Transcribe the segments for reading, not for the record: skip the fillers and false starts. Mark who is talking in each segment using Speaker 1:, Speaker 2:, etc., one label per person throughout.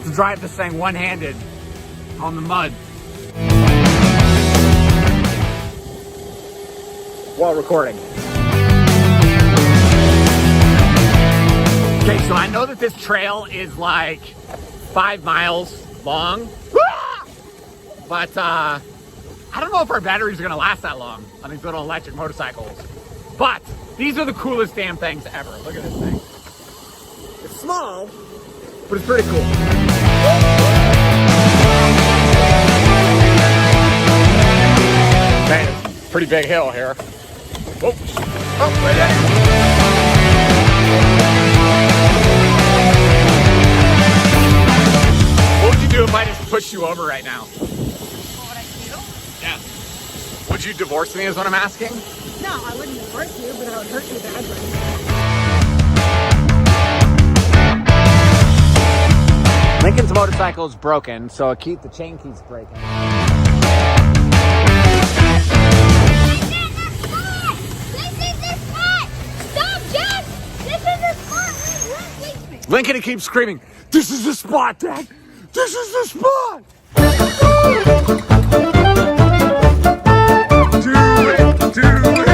Speaker 1: to drive this thing one-handed on the mud while recording. Okay, so I know that this trail is like 5 miles long, but I don't know if our batteries are gonna last that long on these little electric motorcycles. But these are the coolest damn things ever. Look at this thing. It's small, but it's pretty cool. Man, it's a pretty big hill here. Oops. Oh, right there. What would you do if I just pushed you over right now?
Speaker 2: What would I do?
Speaker 1: Yeah. Would you divorce me is what I'm asking?
Speaker 2: No, I wouldn't hurt you, but I would hurt you badly.
Speaker 1: Lincoln's motorcycle is broken, so the chain keeps breaking. Lincoln keeps screaming, "This is the spot, Dad! This is the spot!" Do it! Do it!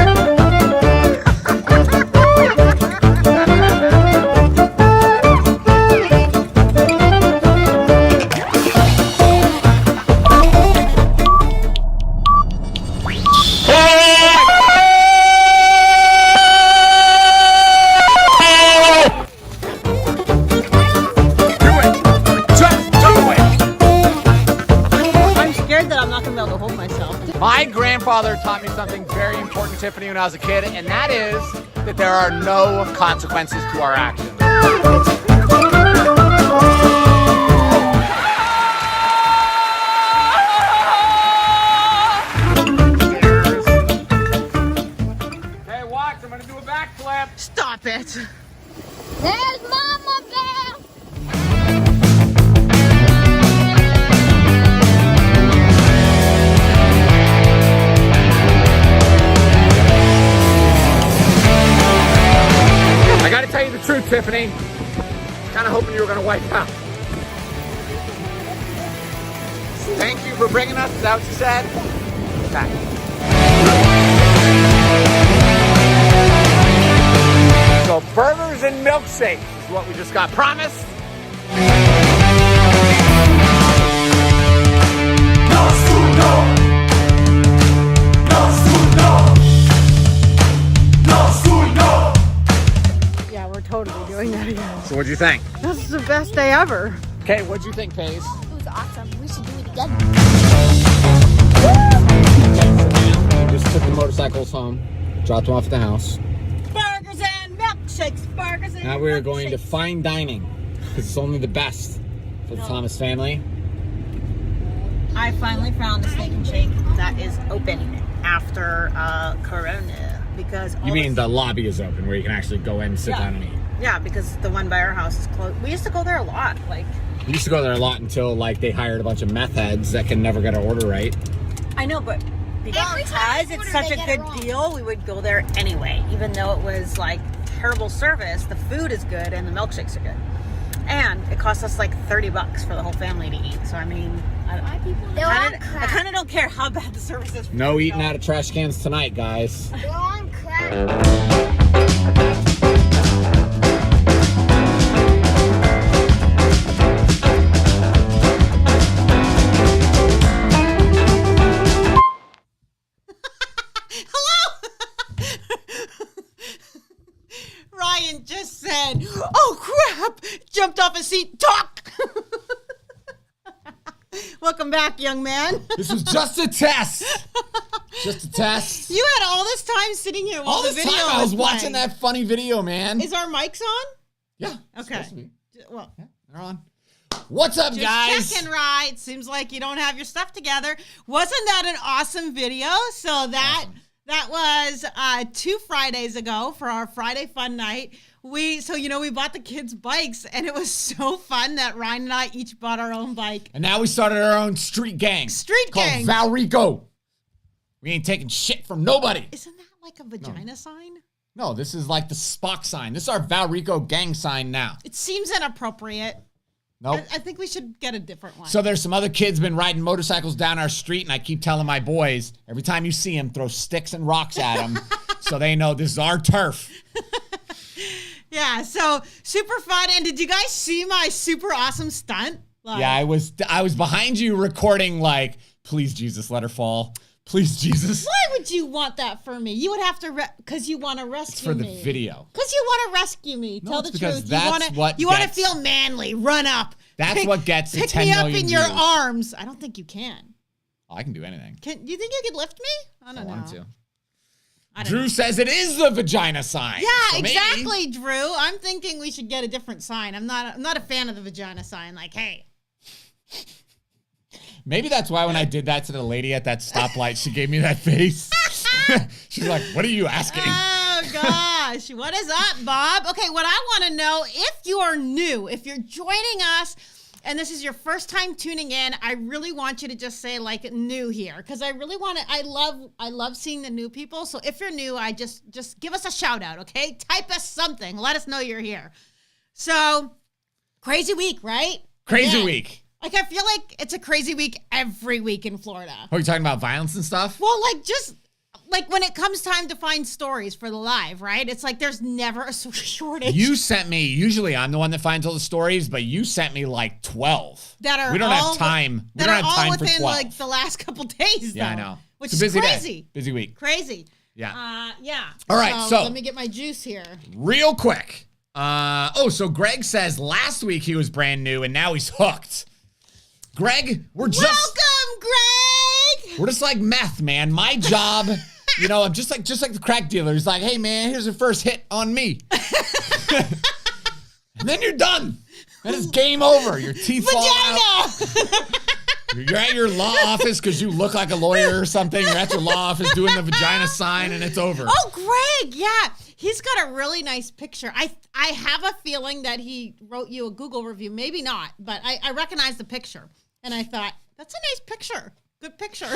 Speaker 1: My grandfather taught me something very important, Tiffany, when I was a kid, and that is that there are no consequences to our actions. Hey, watch, I'm gonna do a backflip.
Speaker 2: Stop it.
Speaker 3: There's Mama Bear.
Speaker 1: I gotta tell you the truth, Tiffany. Kind of hoping you were gonna wipe out. Thank you for bringing us. Is that what you said? Okay. So burgers and milkshakes is what we just got promised.
Speaker 2: Yeah, we're totally doing that again.
Speaker 1: So what'd you think?
Speaker 2: This is the best day ever.
Speaker 1: Okay, what'd you think, Paige?
Speaker 3: It was awesome. We should do it again.
Speaker 1: We just took the motorcycles home, dropped them off at the house.
Speaker 2: Burgers and milkshakes. Burgers and
Speaker 1: Now we're going to fine dining because it's only the best for the Thomas family.
Speaker 2: I finally found a steak and shake that is open after Corona because
Speaker 1: You mean the lobby is open where you can actually go in and sit down and eat?
Speaker 2: Yeah, because the one by our house is closed. We used to go there a lot. Like,
Speaker 1: We used to go there a lot until like they hired a bunch of meth heads that can never get an order right.
Speaker 2: I know, but
Speaker 3: Every time
Speaker 2: because
Speaker 3: I
Speaker 2: it's
Speaker 3: order,
Speaker 2: such
Speaker 3: they
Speaker 2: a
Speaker 3: get it
Speaker 2: good
Speaker 3: wrong.
Speaker 2: deal, we would go there anyway. Even though it was like terrible service, the food is good and the milkshakes are good. And it cost us like $30 for the whole family to eat. So I mean, I
Speaker 3: They're on
Speaker 2: I
Speaker 3: crack.
Speaker 2: kind of don't care how bad the service is.
Speaker 1: No eating out of trash cans tonight, guys.
Speaker 3: They're on crack.
Speaker 2: Ryan just said, "Oh crap!" Jumped off his seat. Talk. Welcome back, young man.
Speaker 1: This was just a test. Just a test.
Speaker 2: You had all this time sitting here while
Speaker 1: All
Speaker 2: the
Speaker 1: this
Speaker 2: video
Speaker 1: time I was
Speaker 2: playing.
Speaker 1: watching that funny video, man.
Speaker 2: Is our mics on?
Speaker 1: Yeah. it's
Speaker 2: Okay.
Speaker 1: supposed to be.
Speaker 2: Well,
Speaker 1: Yeah, they're on. What's up,
Speaker 2: just
Speaker 1: guys?
Speaker 2: checking, right? Seems like you don't have your stuff together. Wasn't that an awesome video? So that was 2 Fridays ago for our Friday fun night. We bought the kids bikes, and it was so fun that Ryan and I each bought our own bike.
Speaker 1: And now we started our own street gang.
Speaker 2: Street
Speaker 1: called
Speaker 2: gang.
Speaker 1: Valrico. We ain't taking shit from nobody.
Speaker 2: Isn't that like a vagina sign?
Speaker 1: No, this is like the Spock sign. This is our Valrico gang sign now.
Speaker 2: It seems inappropriate.
Speaker 1: Nope.
Speaker 2: I think we should get a different one.
Speaker 1: So there's some other kids been riding motorcycles down our street, and I keep telling my boys, every time you see them, throw sticks and rocks at them so they know this is our turf.
Speaker 2: Yeah, so super fun. And did you guys see my super awesome stunt? Like,
Speaker 1: Yeah, I was behind you recording like, please, Jesus, let her fall. Please, Jesus.
Speaker 2: why would you want that for me? You would have to, because you want to rescue me.
Speaker 1: It's for the video.
Speaker 2: Because you want to rescue me.
Speaker 1: No,
Speaker 2: Tell
Speaker 1: it's
Speaker 2: the
Speaker 1: because
Speaker 2: truth.
Speaker 1: that's
Speaker 2: You want to feel manly. Run up.
Speaker 1: That's what gets the
Speaker 2: Pick
Speaker 1: 10
Speaker 2: me up
Speaker 1: million
Speaker 2: in your
Speaker 1: views.
Speaker 2: arms. I don't think you can.
Speaker 1: Oh, I can do anything.
Speaker 2: Do you think you could lift me? I
Speaker 1: I
Speaker 2: don't know.
Speaker 1: wanted to.
Speaker 2: I don't
Speaker 1: Drew
Speaker 2: know.
Speaker 1: says it is the vagina sign.
Speaker 2: Yeah,
Speaker 1: So maybe-
Speaker 2: exactly, Drew. I'm thinking we should get a different sign. I'm not a fan of the vagina sign. Like, hey.
Speaker 1: Maybe that's why when I did that to the lady at that stoplight, she gave me that face. She's like, what are you asking?
Speaker 2: Oh, gosh. What is up, Bob? Okay, what I want to know, if you are new, if you're joining us, and this is your first time tuning in, I really want you to just say, like, new here. Because I really want to, I love seeing the new people. So if you're new, I just give us a shout out, okay? Type us something. Let us know you're here. So, crazy week, right?
Speaker 1: Crazy
Speaker 2: Yeah.
Speaker 1: week.
Speaker 2: Like, I feel like it's a crazy week every week in Florida.
Speaker 1: Are you talking about violence and stuff?
Speaker 2: Well, like, just like when it comes time to find stories for the live, right? It's like there's never a shortage.
Speaker 1: You sent me, usually I'm the one that finds all the stories, but you sent me like 12.
Speaker 2: that are
Speaker 1: We don't
Speaker 2: all,
Speaker 1: have time. We
Speaker 2: that
Speaker 1: don't
Speaker 2: are
Speaker 1: have
Speaker 2: all
Speaker 1: time for
Speaker 2: within
Speaker 1: 12.
Speaker 2: like the last couple days.
Speaker 1: Yeah, I
Speaker 2: though,
Speaker 1: know.
Speaker 2: Which
Speaker 1: It's a
Speaker 2: is
Speaker 1: busy
Speaker 2: crazy.
Speaker 1: day. Busy week.
Speaker 2: Crazy.
Speaker 1: Yeah.
Speaker 2: Yeah.
Speaker 1: All right, so-
Speaker 2: let me get my juice here.
Speaker 1: Real quick. So Greg says last week he was brand new and now he's hooked. Greg, we're just
Speaker 2: Welcome, Greg.
Speaker 1: We're just like meth, man. My job, I'm just like the crack dealer. He's like, hey man, here's your first hit on me. And then you're done. Then it's game over. Your teeth fall out.
Speaker 2: Vagina.
Speaker 1: You're at your law office because you look like a lawyer or something. You're at your law office doing the vagina sign and it's over.
Speaker 2: Oh, Greg, yeah. He's got a really nice picture. I have a feeling that he wrote you a Google review. Maybe not, but I recognize the picture. And I thought, that's a nice picture. Good picture.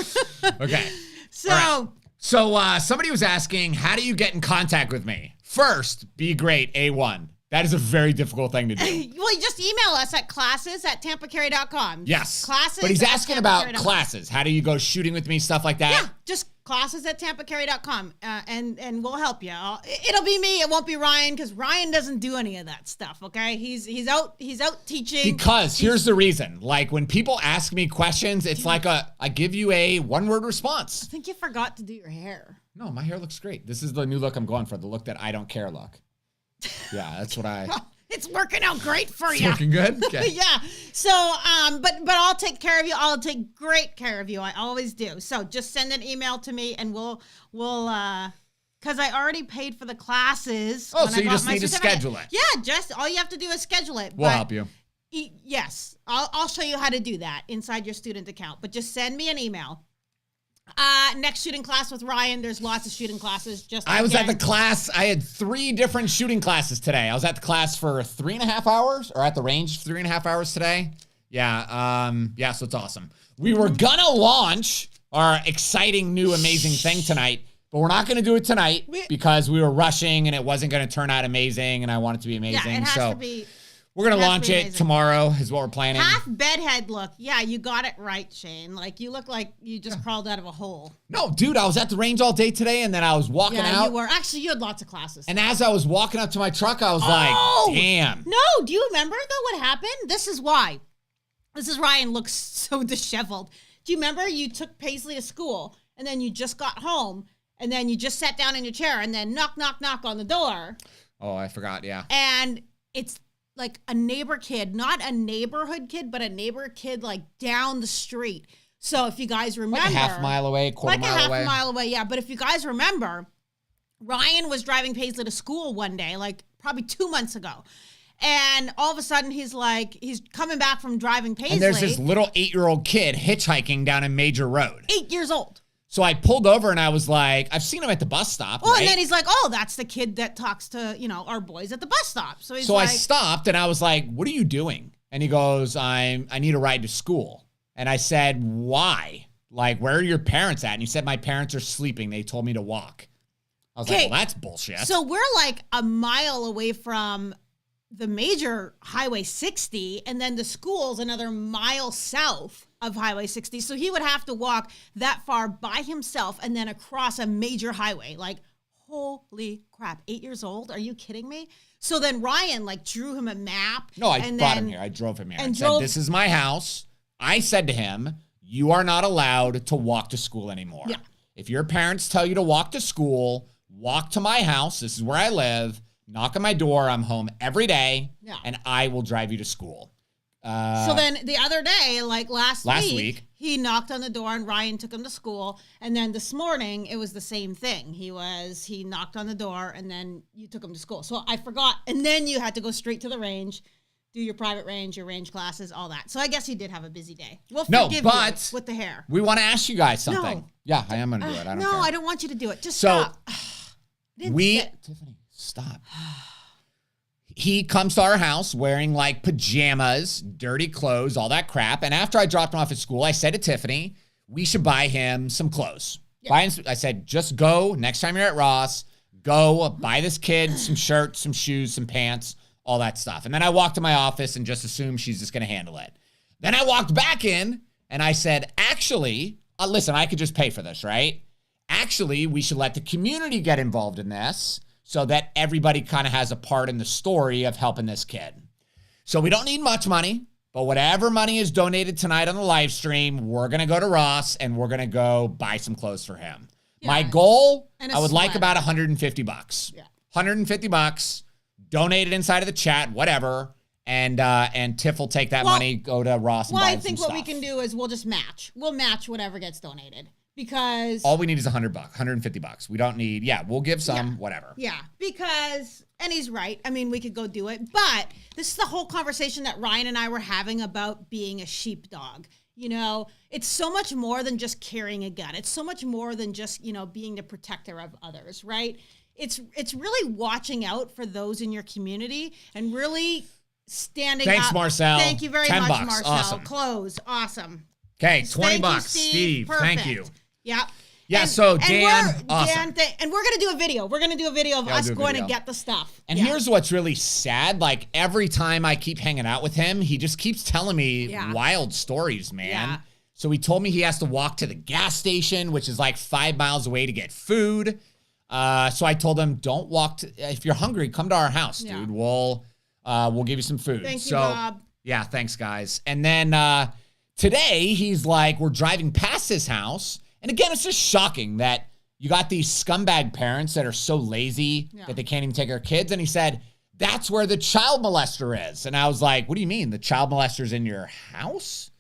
Speaker 1: Okay.
Speaker 2: So,
Speaker 1: All right. So somebody was asking, how do you get in contact with me? First, be great, A1. That is a very difficult thing to do.
Speaker 2: well, you just email us at classes@tampacarry.com.
Speaker 1: Yes.
Speaker 2: Classes.
Speaker 1: But he's asking about
Speaker 2: @tampacarry.com.
Speaker 1: classes. How do you go shooting with me, stuff like that?
Speaker 2: Yeah, just classes@tampacarry.com, and we'll help you. It'll be me. It won't be Ryan because Ryan doesn't do any of that stuff. Okay, he's out teaching.
Speaker 1: Because here's the reason. Like when people ask me questions, it's like I give you a one-word response.
Speaker 2: I think you forgot to do your hair.
Speaker 1: No, my hair looks great. This is the new look I'm going for, the look that I don't care look. Yeah, that's what
Speaker 2: It's working out great for
Speaker 1: It's
Speaker 2: you.
Speaker 1: working good? Okay.
Speaker 2: Yeah. So, but I'll take care of you. I'll take great care of you. I always do. So just send an email to me and we'll because I already paid for the classes.
Speaker 1: Oh,
Speaker 2: when
Speaker 1: so
Speaker 2: I
Speaker 1: you
Speaker 2: got
Speaker 1: just
Speaker 2: my
Speaker 1: need to
Speaker 2: certificate.
Speaker 1: schedule it.
Speaker 2: Yeah, just all you have to do is schedule it.
Speaker 1: We'll
Speaker 2: But
Speaker 1: help you.
Speaker 2: Yes, I'll show you how to do that inside your student account. But just send me an email. Next shooting class with Ryan. There's lots of shooting classes.
Speaker 1: I was at the class. I had 3 different shooting classes today. I was at the class for 3.5 hours, or at the range 3.5 hours today. Yeah. So it's awesome. We were gonna launch our exciting new amazing thing tonight, but we're not gonna do it tonight because we were rushing and it wasn't gonna turn out amazing, and I want it to be amazing.
Speaker 2: Yeah, it has
Speaker 1: so
Speaker 2: to be.
Speaker 1: we're gonna
Speaker 2: it has to
Speaker 1: launch
Speaker 2: be
Speaker 1: it
Speaker 2: amazing.
Speaker 1: tomorrow. Is what we're planning.
Speaker 2: Half bedhead look. Yeah, you got it right, Shane. Like you look like you just crawled out of a hole.
Speaker 1: No, dude, I was at the range all day today, and then I was walking
Speaker 2: Yeah,
Speaker 1: out.
Speaker 2: you were. Actually, you had lots of classes.
Speaker 1: And as I was walking up to my truck, I was
Speaker 2: Oh!
Speaker 1: like, damn.
Speaker 2: No, do you remember though what happened? This is why. This is Ryan looks so disheveled. Do you remember you took Paisley to school and then you just got home and then you just sat down in your chair and then knock, knock, knock on the door.
Speaker 1: Oh, I forgot, yeah.
Speaker 2: And it's like a neighbor kid, not a neighborhood kid, but a neighbor kid like down the street. So if you guys remember.
Speaker 1: Like a half mile away, quarter
Speaker 2: like
Speaker 1: mile
Speaker 2: a half
Speaker 1: away.
Speaker 2: mile away, yeah. But if you guys remember, Ryan was driving Paisley to school one day, like probably 2 months ago. And all of a sudden, he's coming back from driving Paisley.
Speaker 1: And there's this little 8-year-old kid hitchhiking down a major road.
Speaker 2: 8 years old.
Speaker 1: So I pulled over and I was like, I've seen him at the bus stop.
Speaker 2: Oh,
Speaker 1: right?
Speaker 2: and then he's like, oh, that's the kid that talks to, our boys at the bus stop. So
Speaker 1: I stopped and I was like, what are you doing? And he goes, I need a ride to school. And I said, why? Like, where are your parents at? And he said, my parents are sleeping. They told me to walk. I was like, well, that's bullshit.
Speaker 2: So we're like a mile away from the major Highway 60, and then the school's another mile south of Highway 60. So he would have to walk that far by himself and then across a major highway. Like, holy crap, 8 years old? Are you kidding me? So then Ryan like drew him a map.
Speaker 1: No, I brought him here. I drove him here and said, this is my house. I said to him, you are not allowed to walk to school anymore.
Speaker 2: Yeah.
Speaker 1: If your parents tell you to walk to school, walk to my house. This is where I live. Knock on my door. I'm home every day, and I will drive you to school.
Speaker 2: So then the other day, like last week, he knocked on the door and Ryan took him to school. And then this morning, it was the same thing. He knocked on the door and then you took him to school. So I forgot. And then you had to go straight to the range, do your private range, your range classes, all that. So I guess he did have a busy day. We'll forgive you with the hair.
Speaker 1: We want to ask you guys something.
Speaker 2: No.
Speaker 1: Yeah, I am going to do it. I don't care.
Speaker 2: I don't want you to do it. Just stop.
Speaker 1: Tiffany, stop. He comes to our house wearing like pajamas, dirty clothes, all that crap. And after I dropped him off at school, I said to Tiffany, we should buy him some clothes. Yeah. I said, just go next time you're at Ross, go buy this kid some shirts, some shoes, some pants, all that stuff. And then I walked to my office and just assumed she's just going to handle it. Then I walked back in and I said, actually, listen, I could just pay for this, right? Actually, we should let the community get involved in this, so that everybody kind of has a part in the story of helping this kid. So we don't need much money, but whatever money is donated tonight on the live stream, we're going to go to Ross and we're going to go buy some clothes for him. Yeah. My goal, I would like about $150. Yeah. $150, donate it inside of the chat, whatever. And Tiff will take that money, go to Ross and buy him some stuff.
Speaker 2: What we can do is we'll just match. We'll match whatever gets donated. Because
Speaker 1: all we need is $100, $150. We don't need, we'll give some, whatever.
Speaker 2: Yeah, because, and he's right. I mean, we could go do it. But this is the whole conversation that Ryan and I were having about being a sheepdog. You know, it's so much more than just carrying a gun. It's so much more than just, being the protector of others, right? It's really watching out for those in your community and really standing up.
Speaker 1: Thanks, Marcel.
Speaker 2: Thank you very much,
Speaker 1: $10.
Speaker 2: Marcel.
Speaker 1: Awesome.
Speaker 2: Clothes. Awesome.
Speaker 1: Okay, $20. Steve. Thank you.
Speaker 2: Yeah.
Speaker 1: Yeah, so Dan, awesome.
Speaker 2: And we're going to do a video. We're going to do a video of us going to get the stuff.
Speaker 1: And here's what's really sad. Like, every time I keep hanging out with him, he just keeps telling me wild stories, man. Yeah. So he told me he has to walk to the gas station, which is like 5 miles away to get food. So I told him, don't walk. If you're hungry, come to our house, dude. We'll give you some food.
Speaker 2: Thank you, Bob.
Speaker 1: Yeah, thanks, guys. And then today, he's like, we're driving past his house. And again, it's just shocking that you got these scumbag parents that are so lazy that they can't even take their kids. And he said, that's where the child molester is. And I was like, what do you mean? The child molester's in your house?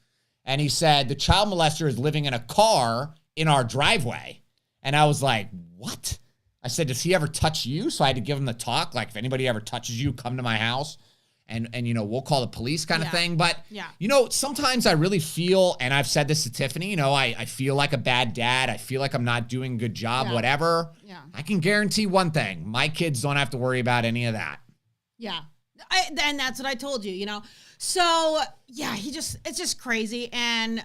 Speaker 1: And he said, the child molester is living in a car in our driveway. And I was like, what? I said, does he ever touch you? So I had to give him the talk. Like, if anybody ever touches you, come to my house. And we'll call the police kind of thing. But, sometimes I really feel, and I've said this to Tiffany, I feel like a bad dad. I feel like I'm not doing a good job, whatever. Yeah. I can guarantee one thing. My kids don't have to worry about any of that.
Speaker 2: Yeah. And that's what I told you, So, it's just crazy. And,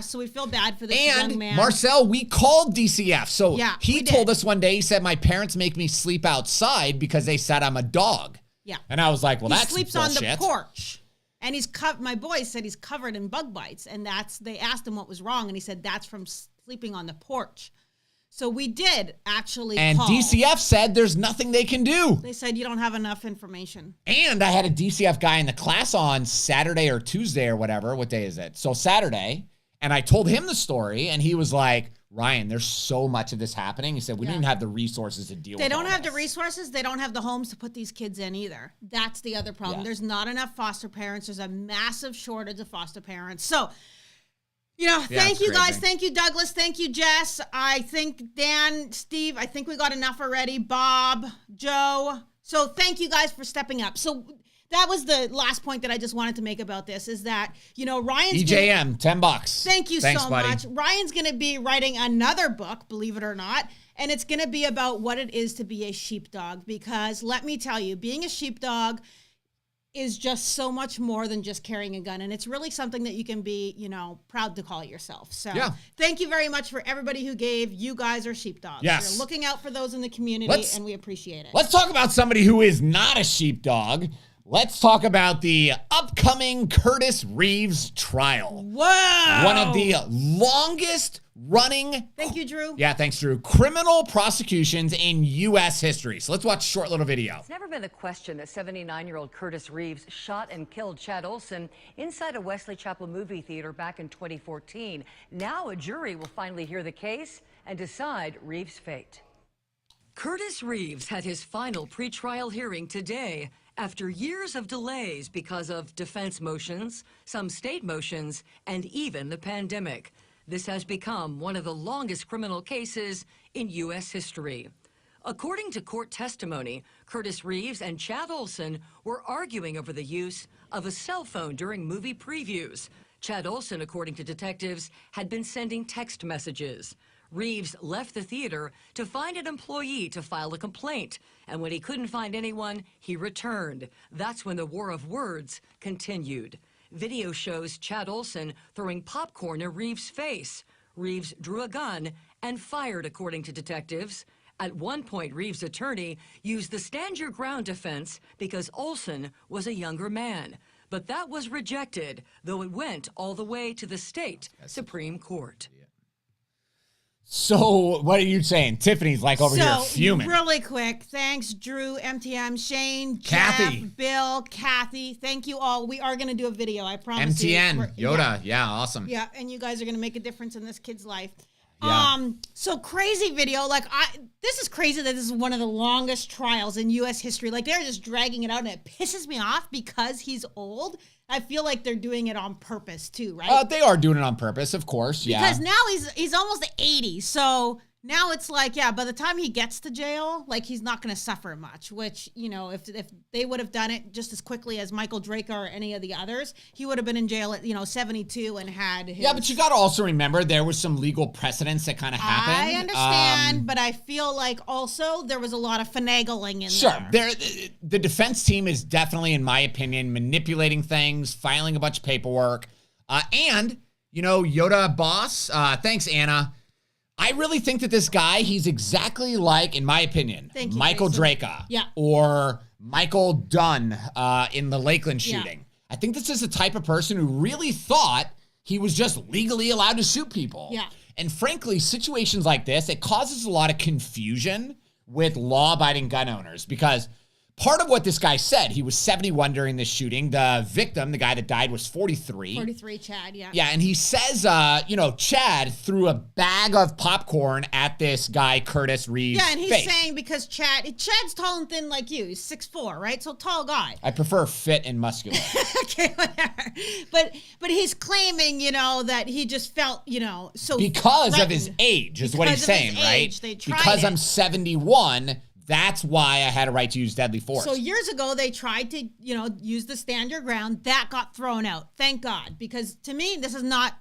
Speaker 2: so we feel bad for this young man.
Speaker 1: Marcel, we called DCF. So he told us one day, he said, my parents make me sleep outside because they said I'm a dog. Yeah. And I was like, well, that's bullshit. He sleeps on the porch.
Speaker 2: And my boy said he's covered in bug bites. And they asked him what was wrong. And he said, that's from sleeping on the porch. So we did actually call.
Speaker 1: And DCF said there's nothing they can do.
Speaker 2: They said you don't have enough information.
Speaker 1: And I had a DCF guy in the class on Saturday or Tuesday or whatever. What day is it? So Saturday. And I told him the story. And he was like, Ryan, there's so much of this happening. He said, we don't even have the resources to deal with it.
Speaker 2: They don't have the resources. They don't have the homes to put these kids in either. That's the other problem. Yeah. There's not enough foster parents. There's a massive shortage of foster parents. So, thank you guys. Thank you, Douglas. Thank you, Jess. I think Dan, Steve, I think we got enough already. Bob, Joe. So thank you guys for stepping up. So that was the last point that I just wanted to make about this is that, Ryan's
Speaker 1: EJM, $10.
Speaker 2: Thank you so much. Ryan's going to be writing another book, believe it or not, and it's going to be about what it is to be a sheepdog because let me tell you, being a sheepdog is just so much more than just carrying a gun, and it's really something that you can be, proud to call yourself. So thank you very much for everybody who gave. You guys are sheepdogs.
Speaker 1: Yes.
Speaker 2: You're looking out for those in the community, and we appreciate it.
Speaker 1: Let's talk about somebody who is not a sheepdog. Let's talk about the upcoming Curtis Reeves trial.
Speaker 2: Whoa!
Speaker 1: One of the longest running.
Speaker 2: Thank you, Drew.
Speaker 1: Yeah, thanks, Drew. Criminal prosecutions in U.S. history. So let's watch a short little video.
Speaker 4: It's never been a question that 79-year-old Curtis Reeves shot and killed Chad Olson inside a Wesley Chapel movie theater back in 2014. Now a jury will finally hear the case and decide Reeves' fate. Curtis Reeves had his final pretrial hearing today after years of delays because of defense motions, some state motions, and even the pandemic. This has become one of the longest criminal cases in U.S. history. According to court testimony, Curtis Reeves and Chad Olson were arguing over the use of a cell phone during movie previews. Chad Olson, according to detectives, had been sending text messages. Reeves left the theater to find an employee to file a complaint, and when he couldn't find anyone, he returned. That's when the war of words continued. Video shows Chad Olson throwing popcorn in Reeves' face. Reeves drew a gun and fired, according to detectives. At one point, Reeves' attorney used the stand your ground defense because Olson was a younger man. But that was rejected, though it went all the way to the state Supreme Court.
Speaker 1: So what are you saying? Tiffany's like over here fuming.
Speaker 2: Really quick, thanks, Drew, MTM, Shane,
Speaker 1: Kathy,
Speaker 2: Jeff, Bill, Kathy. Thank you all. We are going to do a video, I promise.
Speaker 1: MTN, Yoda, yeah, awesome.
Speaker 2: Yeah, and you guys are going to make a difference in this kid's life.
Speaker 1: Yeah.
Speaker 2: So crazy video. Like, this is crazy that this is one of the longest trials in U.S. history. Like, they're just dragging it out, and it pisses me off because he's old. I feel like they're doing it on purpose too, right?
Speaker 1: They are doing it on purpose, of course, yeah.
Speaker 2: Because now he's almost 80, so now it's like, yeah, by the time he gets to jail, like, he's not going to suffer much, which, you know, if they would have done it just as quickly as Michael Draker or any of the others, he would have been in jail at, 72 and had his...
Speaker 1: Yeah, but you got to also remember there was some legal precedents that kind of happened.
Speaker 2: I understand, but I feel like also there was a lot of finagling in
Speaker 1: there. Sure, the defense team is definitely, in my opinion, manipulating things, filing a bunch of paperwork, and, Yoda boss, thanks, Anna. I really think that this guy, he's exactly like, in my opinion, Michael Draker or Michael Dunn in the Lakeland shooting. I think this is the type of person who really thought he was just legally allowed to shoot people.
Speaker 2: Yeah.
Speaker 1: And frankly, situations like this, it causes a lot of confusion with law-abiding gun owners because part of what this guy said, he was 71 during this shooting. The victim, the guy that died, was 43.
Speaker 2: 43, Chad, yeah.
Speaker 1: Yeah, and he says, Chad threw a bag of popcorn at this guy, Curtis Reeves'
Speaker 2: Yeah, and he's
Speaker 1: face.
Speaker 2: saying because Chad's tall and thin like you. He's 6'4", right? So tall guy.
Speaker 1: I prefer fit and muscular.
Speaker 2: Okay, whatever. But he's claiming, that he just felt, so
Speaker 1: because
Speaker 2: threatened.
Speaker 1: of his age is what he's saying, right?
Speaker 2: They tried
Speaker 1: because
Speaker 2: it.
Speaker 1: I'm 71, that's why I had a right to use deadly force.
Speaker 2: So years ago, they tried to, use the stand your ground. That got thrown out. Thank God. Because to me, this is not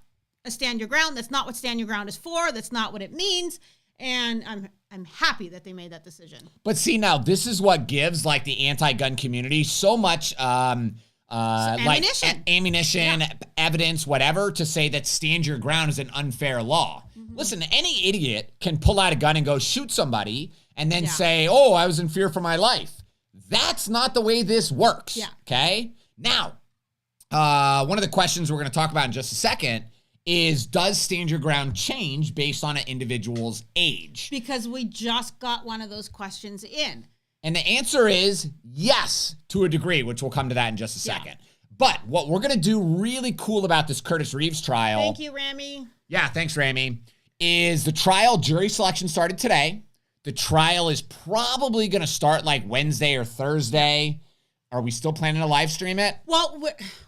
Speaker 2: a stand your ground. That's not what stand your ground is for. That's not what it means. And I'm happy that they made that decision.
Speaker 1: But see, now, this is what gives, like, the anti-gun community so much ammunition, evidence, whatever, to say that stand your ground is an unfair law. Mm-hmm. Listen, any idiot can pull out a gun and go shoot somebody and then say, oh, I was in fear for my life. That's not the way this works, okay? Now, one of the questions we're going to talk about in just a second is, does stand your ground change based on an individual's age?
Speaker 2: Because we just got one of those questions in.
Speaker 1: And the answer is yes, to a degree, which we'll come to that in just a second. But what we're going to do really cool about this Curtis Reeves trial...
Speaker 2: Thank you, Rami.
Speaker 1: Yeah, thanks, Rami. Is the trial jury selection started today. The trial is probably going to start like Wednesday or Thursday. Are we still planning to live stream it?
Speaker 2: Well,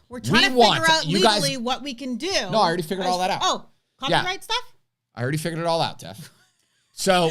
Speaker 2: we're trying to figure out legally what we can do.
Speaker 1: No, I already figured all that out.
Speaker 2: Oh, copyright stuff?
Speaker 1: I already figured it all out, Tiff. So,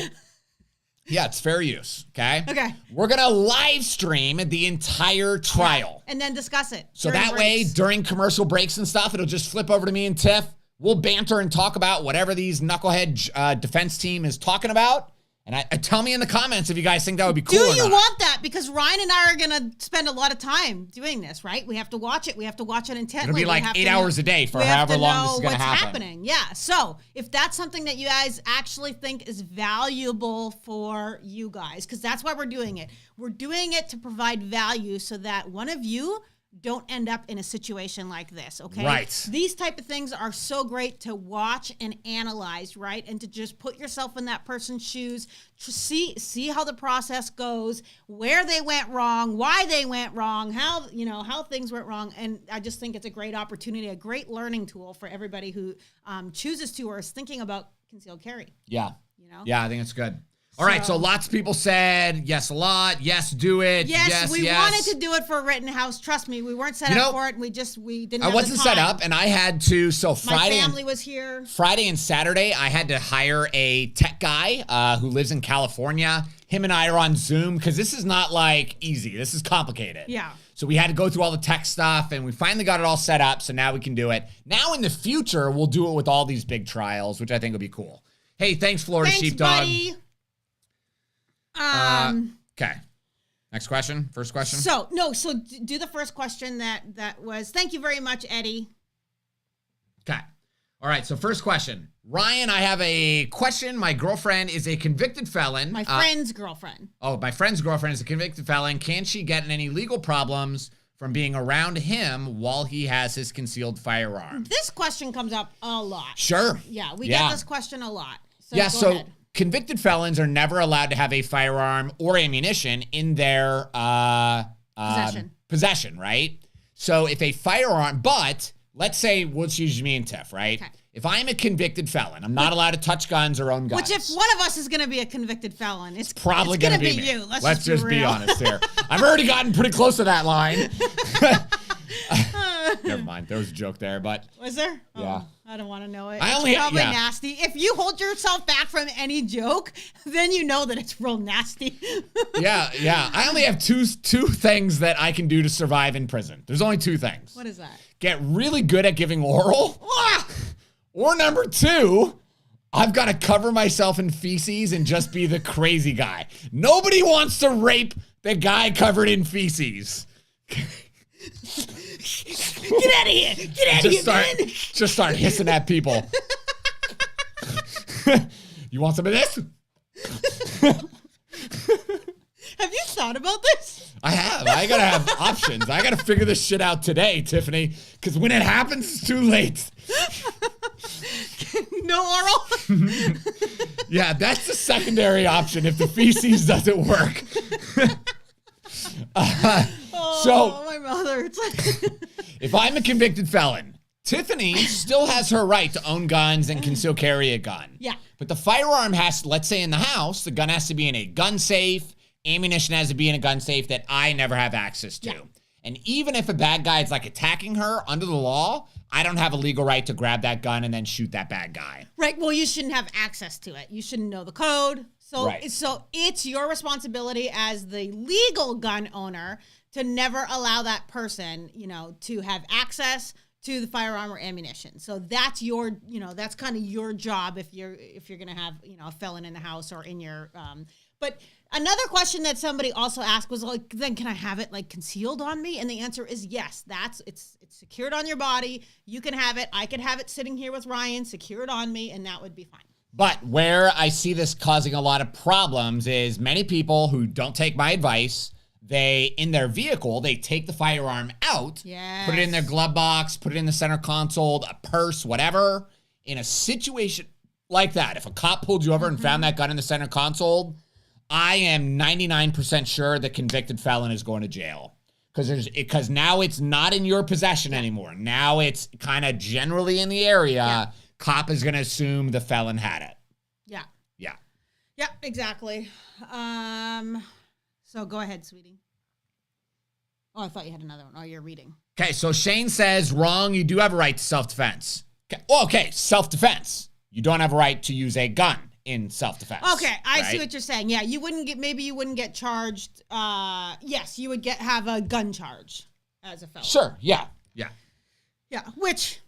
Speaker 1: yeah, it's fair use, okay?
Speaker 2: Okay.
Speaker 1: We're going to live stream the entire trial.
Speaker 2: And then discuss it.
Speaker 1: So that way, during commercial breaks and stuff, it'll just flip over to me and Tiff. We'll banter and talk about whatever these knucklehead defense team is talking about. And tell me in the comments if you guys think that would be cool
Speaker 2: Do
Speaker 1: or
Speaker 2: you
Speaker 1: not.
Speaker 2: want that? Because Ryan and I are going to spend a lot of time doing this, right? We have to watch it. We have to watch it intently.
Speaker 1: It'll be like 8 hours a day for however long this is going to happen.
Speaker 2: Happening. Yeah. So if that's something that you guys actually think is valuable for you guys, because that's why we're doing it. We're doing it to provide value so that one of you don't end up in a situation like this, okay?
Speaker 1: Right.
Speaker 2: These type of things are so great to watch and analyze, right? And to just put yourself in that person's shoes, to see how the process goes, where they went wrong, why they went wrong, how things went wrong. And I just think it's a great opportunity, a great learning tool for everybody who chooses to or is thinking about concealed carry.
Speaker 1: Yeah.
Speaker 2: You know?
Speaker 1: Yeah, I think it's good. All right, so lots of people said yes a lot. Yes, do it.
Speaker 2: Yes, we wanted to do it for a Rittenhouse. Trust me, we weren't set up for it. We didn't. I
Speaker 1: wasn't set up, and I had to. So Friday,
Speaker 2: my family was here.
Speaker 1: Friday and Saturday, I had to hire a tech guy who lives in California. Him and I are on Zoom because this is not like easy. This is complicated.
Speaker 2: Yeah.
Speaker 1: So we had to go through all the tech stuff, and we finally got it all set up. So now we can do it. Now in the future, we'll do it with all these big trials, which I think will be cool. Hey, thanks, Florida Sheepdog.
Speaker 2: Buddy.
Speaker 1: Okay. Next question. First question.
Speaker 2: So do the first question that was, thank you very much, Eddie.
Speaker 1: Okay. All right. So first question. Ryan, I have a question. My girlfriend is a convicted felon.
Speaker 2: My friend's girlfriend.
Speaker 1: Oh, my friend's girlfriend is a convicted felon. Can she get in any legal problems from being around him while he has his concealed firearm?
Speaker 2: This question comes up a lot.
Speaker 1: Sure.
Speaker 2: Yeah, we get this question a lot. So
Speaker 1: go
Speaker 2: ahead.
Speaker 1: Convicted felons are never allowed to have a firearm or ammunition in their possession, right? So if a firearm, but let's say, let's use me and Tiff, right?
Speaker 2: Okay.
Speaker 1: If I'm a convicted felon, I'm not allowed to touch guns or own guns.
Speaker 2: Which if one of us is going to be a convicted felon, it's
Speaker 1: probably going to be me.
Speaker 2: you.
Speaker 1: Let's just be honest here. I've already gotten pretty close to that line. Never mind. There was a joke there, but.
Speaker 2: Was there?
Speaker 1: Yeah.
Speaker 2: Oh, I don't want to know it.
Speaker 1: It's
Speaker 2: probably nasty. If you hold yourself back from any joke, then you know that it's real nasty. Yeah. I only have two things that I can do to survive in prison. There's only two things. What is that?
Speaker 1: Get really good at giving oral. Or number two, I've got to cover myself in feces and just be the crazy guy. Nobody wants to rape the guy covered in feces.
Speaker 2: Get out of here! Get out of here, man!
Speaker 1: Just start hissing at people. You want some of this?
Speaker 2: Have you thought about this?
Speaker 1: I have. I gotta have options. I gotta figure this shit out today, Tiffany, because when it happens, it's too late.
Speaker 2: No oral?
Speaker 1: Yeah, that's the secondary option if the feces doesn't work. So
Speaker 2: my mother. It's like
Speaker 1: if I'm a convicted felon, Tiffany still has her right to own guns and conceal carry a gun.
Speaker 2: Yeah.
Speaker 1: But the firearm has, let's say in the house, the gun has to be in a gun safe. Ammunition has to be in a gun safe that I never have access to. Yeah. And even if a bad guy is like attacking her under the law, I don't have a legal right to grab that gun and then shoot that bad guy.
Speaker 2: Right. Well, you shouldn't have access to it. You shouldn't know the code. So it's your responsibility as the legal gun owner to never allow that person, to have access to the firearm or ammunition. So that's your, that's kind of your job if you're going to have, a felon in the house or in your, but another question that somebody also asked was like, then can I have it like concealed on me? And the answer is yes. It's secured on your body. You can have it. I could have it sitting here with Ryan, secured on me, and that would be fine.
Speaker 1: But where I see this causing a lot of problems is many people who don't take my advice, in their vehicle, they take the firearm out, put it in their glove box, put it in the center console, a purse, whatever. In a situation like that, if a cop pulled you over and found that gun in the center console, I am 99% sure the convicted felon is going to jail. Because now it's not in your possession anymore. Now it's kind of generally in the area. Yeah. Cop is going to assume the felon had it.
Speaker 2: Yeah.
Speaker 1: Yeah.
Speaker 2: Yeah, exactly. So go ahead, sweetie. Oh, I thought you had another one. Oh, you're reading.
Speaker 1: Okay, so Shane says, wrong, you do have a right to self-defense. Okay, self-defense. You don't have a right to use a gun in self-defense.
Speaker 2: Okay, I see what you're saying. Yeah, you wouldn't get charged. Yes, you would have a gun charge as a felon.
Speaker 1: Sure, yeah.
Speaker 2: Yeah, which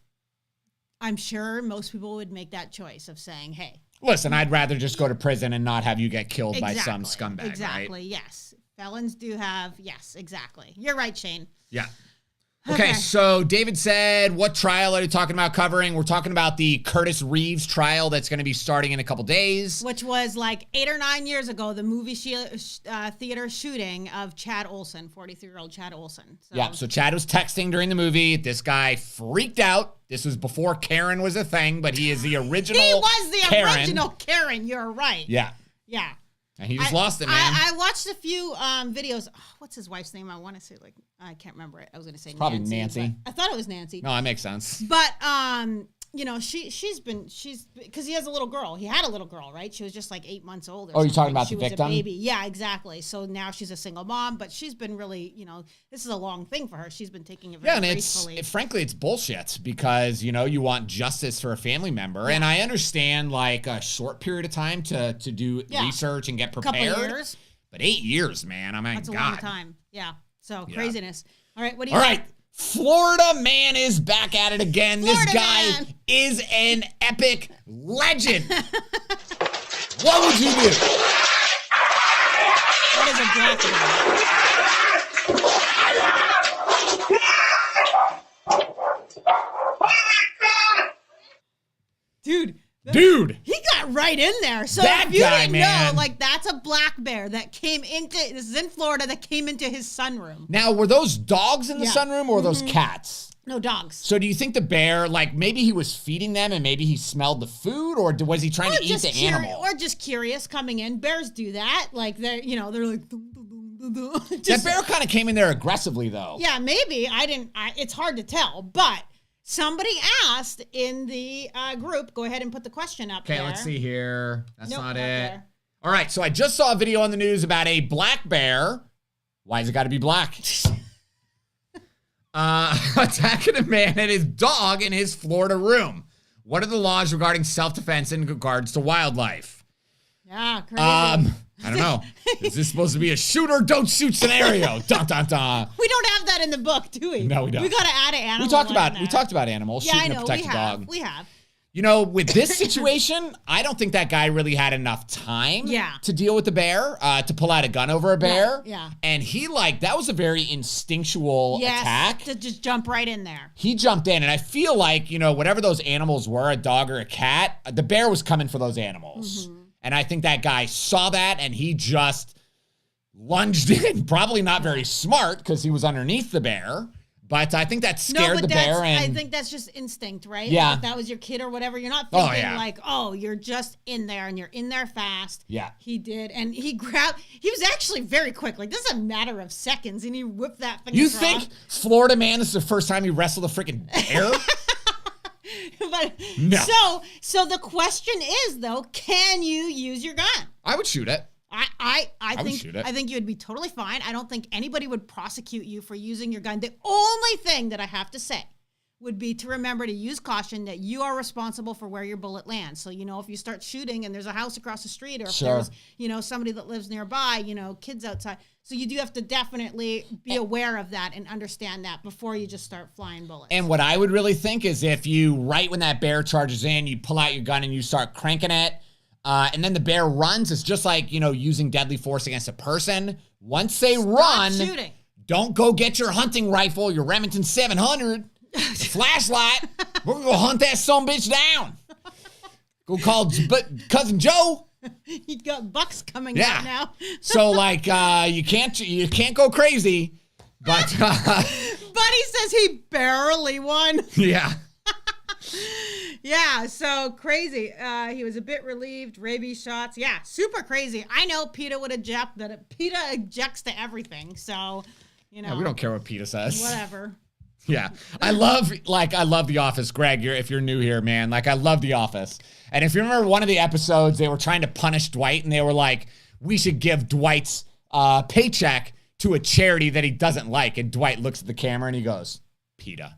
Speaker 2: I'm sure most people would make that choice of saying, hey.
Speaker 1: Listen, I'd rather just go to prison and not have you get killed by some scumbag,
Speaker 2: Exactly,
Speaker 1: right?
Speaker 2: yes. Felons do have, yes, exactly. You're right, Shane.
Speaker 1: Yeah. Okay, so David said, what trial are you talking about covering? We're talking about the Curtis Reeves trial that's going to be starting in a couple days.
Speaker 2: Which was like 8 or 9 years ago, the movie theater shooting of Chad Olson, 43-year-old Chad Olson. So.
Speaker 1: Yeah, so Chad was texting during the movie. This guy freaked out. This was before Karen was a thing, but he is the original
Speaker 2: He was the
Speaker 1: Karen.
Speaker 2: original Karen, you're right.
Speaker 1: Yeah.
Speaker 2: Yeah.
Speaker 1: And he just lost it, man.
Speaker 2: I watched a few videos. Oh, what's his wife's name? I want to say, like, I can't remember it. I was going to say
Speaker 1: probably Nancy.
Speaker 2: I thought it was Nancy.
Speaker 1: No, that makes sense.
Speaker 2: But, you know, she's because he has a little girl. He had a little girl, right? She was just like 8 months old.
Speaker 1: Oh, you're talking about
Speaker 2: she
Speaker 1: the
Speaker 2: was
Speaker 1: victim?
Speaker 2: a baby. Yeah, exactly. So now she's a single mom, but she's been really, you know, this is a long thing for her. She's been taking it very gracefully.
Speaker 1: Frankly, it's bullshit because, you know, you want justice for a family member. Yeah. And I understand like a short period of time to do research and get prepared.
Speaker 2: Couple years.
Speaker 1: But 8 years, man. I mean,
Speaker 2: that's a long time. Yeah. So craziness. All right. What do you
Speaker 1: All right. Florida man is back at it again. This guy is an epic legend. What would you do?
Speaker 2: That is a black man. Dude. He got right in there. So
Speaker 1: that
Speaker 2: if you
Speaker 1: guy,
Speaker 2: didn't
Speaker 1: man.
Speaker 2: know, like that's a black bear that came into, this is in Florida, that came into his sunroom.
Speaker 1: Now, were those dogs in the sunroom or were those cats?
Speaker 2: No, dogs.
Speaker 1: So do you think the bear, like maybe he was feeding them and maybe he smelled the food or was he trying to eat the animal?
Speaker 2: Or just curious coming in. Bears do that. Like they're like.
Speaker 1: That bear kind of came in there aggressively though.
Speaker 2: Yeah, maybe. It's hard to tell, but somebody asked in the group, go ahead and put the question up there.
Speaker 1: Okay, let's see here. That's not it. There. All right, so I just saw a video on the news about a black bear. Why's it got to be black? Attacking a man and his dog in his Florida room. What are the laws regarding self-defense in regards to wildlife?
Speaker 2: Yeah, crazy.
Speaker 1: I don't know. Is this supposed to be a shoot or don't shoot scenario? Dun, dun, dun.
Speaker 2: We don't have that in the book, do we?
Speaker 1: No, we don't.
Speaker 2: We got to add an animal.
Speaker 1: We talked about animals.
Speaker 2: Yeah,
Speaker 1: shooting
Speaker 2: I know.
Speaker 1: a protected dog.
Speaker 2: We have.
Speaker 1: You know, with this situation, I don't think that guy really had enough time to deal with the bear, to pull out a gun over a bear.
Speaker 2: Yeah.
Speaker 1: And he that was a very instinctual attack.
Speaker 2: To just jump right in there.
Speaker 1: He jumped in, and I feel like, you know, whatever those animals were, a dog or a cat, the bear was coming for those animals. Mm-hmm. And I think that guy saw that, and he just lunged in. Probably not very smart, because he was underneath the bear. But I think that scared the bear. And
Speaker 2: I think that's just instinct, right?
Speaker 1: Yeah.
Speaker 2: If that was your kid or whatever. You're not thinking you're just in there and you're in there fast.
Speaker 1: Yeah.
Speaker 2: He did. And he was actually very quick. Like, this is a matter of seconds. And he whipped that thing.
Speaker 1: You think Florida man, this is the first time he wrestled a freaking bear?
Speaker 2: But
Speaker 1: no.
Speaker 2: So the question is, though, can you use your gun?
Speaker 1: I would shoot it.
Speaker 2: I think you would be totally fine. I don't think anybody would prosecute you for using your gun. The only thing that I have to say would be to remember to use caution, that you are responsible for where your bullet lands. So, you know, if you start shooting and there's a house across the street, or if there's, you know, somebody that lives nearby, you know, kids outside. So you do have to definitely be aware of that and understand that before you just start flying bullets.
Speaker 1: And what I would really think is if you, right when that bear charges in, you pull out your gun and you start cranking it, and then the bear runs, it's just like, you know, using deadly force against a person. Once they run,
Speaker 2: shooting.
Speaker 1: Don't go get your hunting rifle, your Remington 700, the flashlight. We're going to go hunt that sumbitch down. Go call Cousin Joe.
Speaker 2: You got bucks coming out now.
Speaker 1: So, like, you can't go crazy, but...
Speaker 2: Buddy says he barely won.
Speaker 1: Yeah.
Speaker 2: Yeah, so crazy. He was a bit relieved. Rabies shots. Yeah, super crazy. I know PETA would eject, but PETA ejects to everything. So, you know.
Speaker 1: Yeah, we don't care what PETA says.
Speaker 2: Whatever.
Speaker 1: Yeah. I love The Office. Greg, if you're new here, man, like, I love The Office. And if you remember one of the episodes, they were trying to punish Dwight, and they were like, we should give Dwight's paycheck to a charity that he doesn't like. And Dwight looks at the camera and he goes, PETA.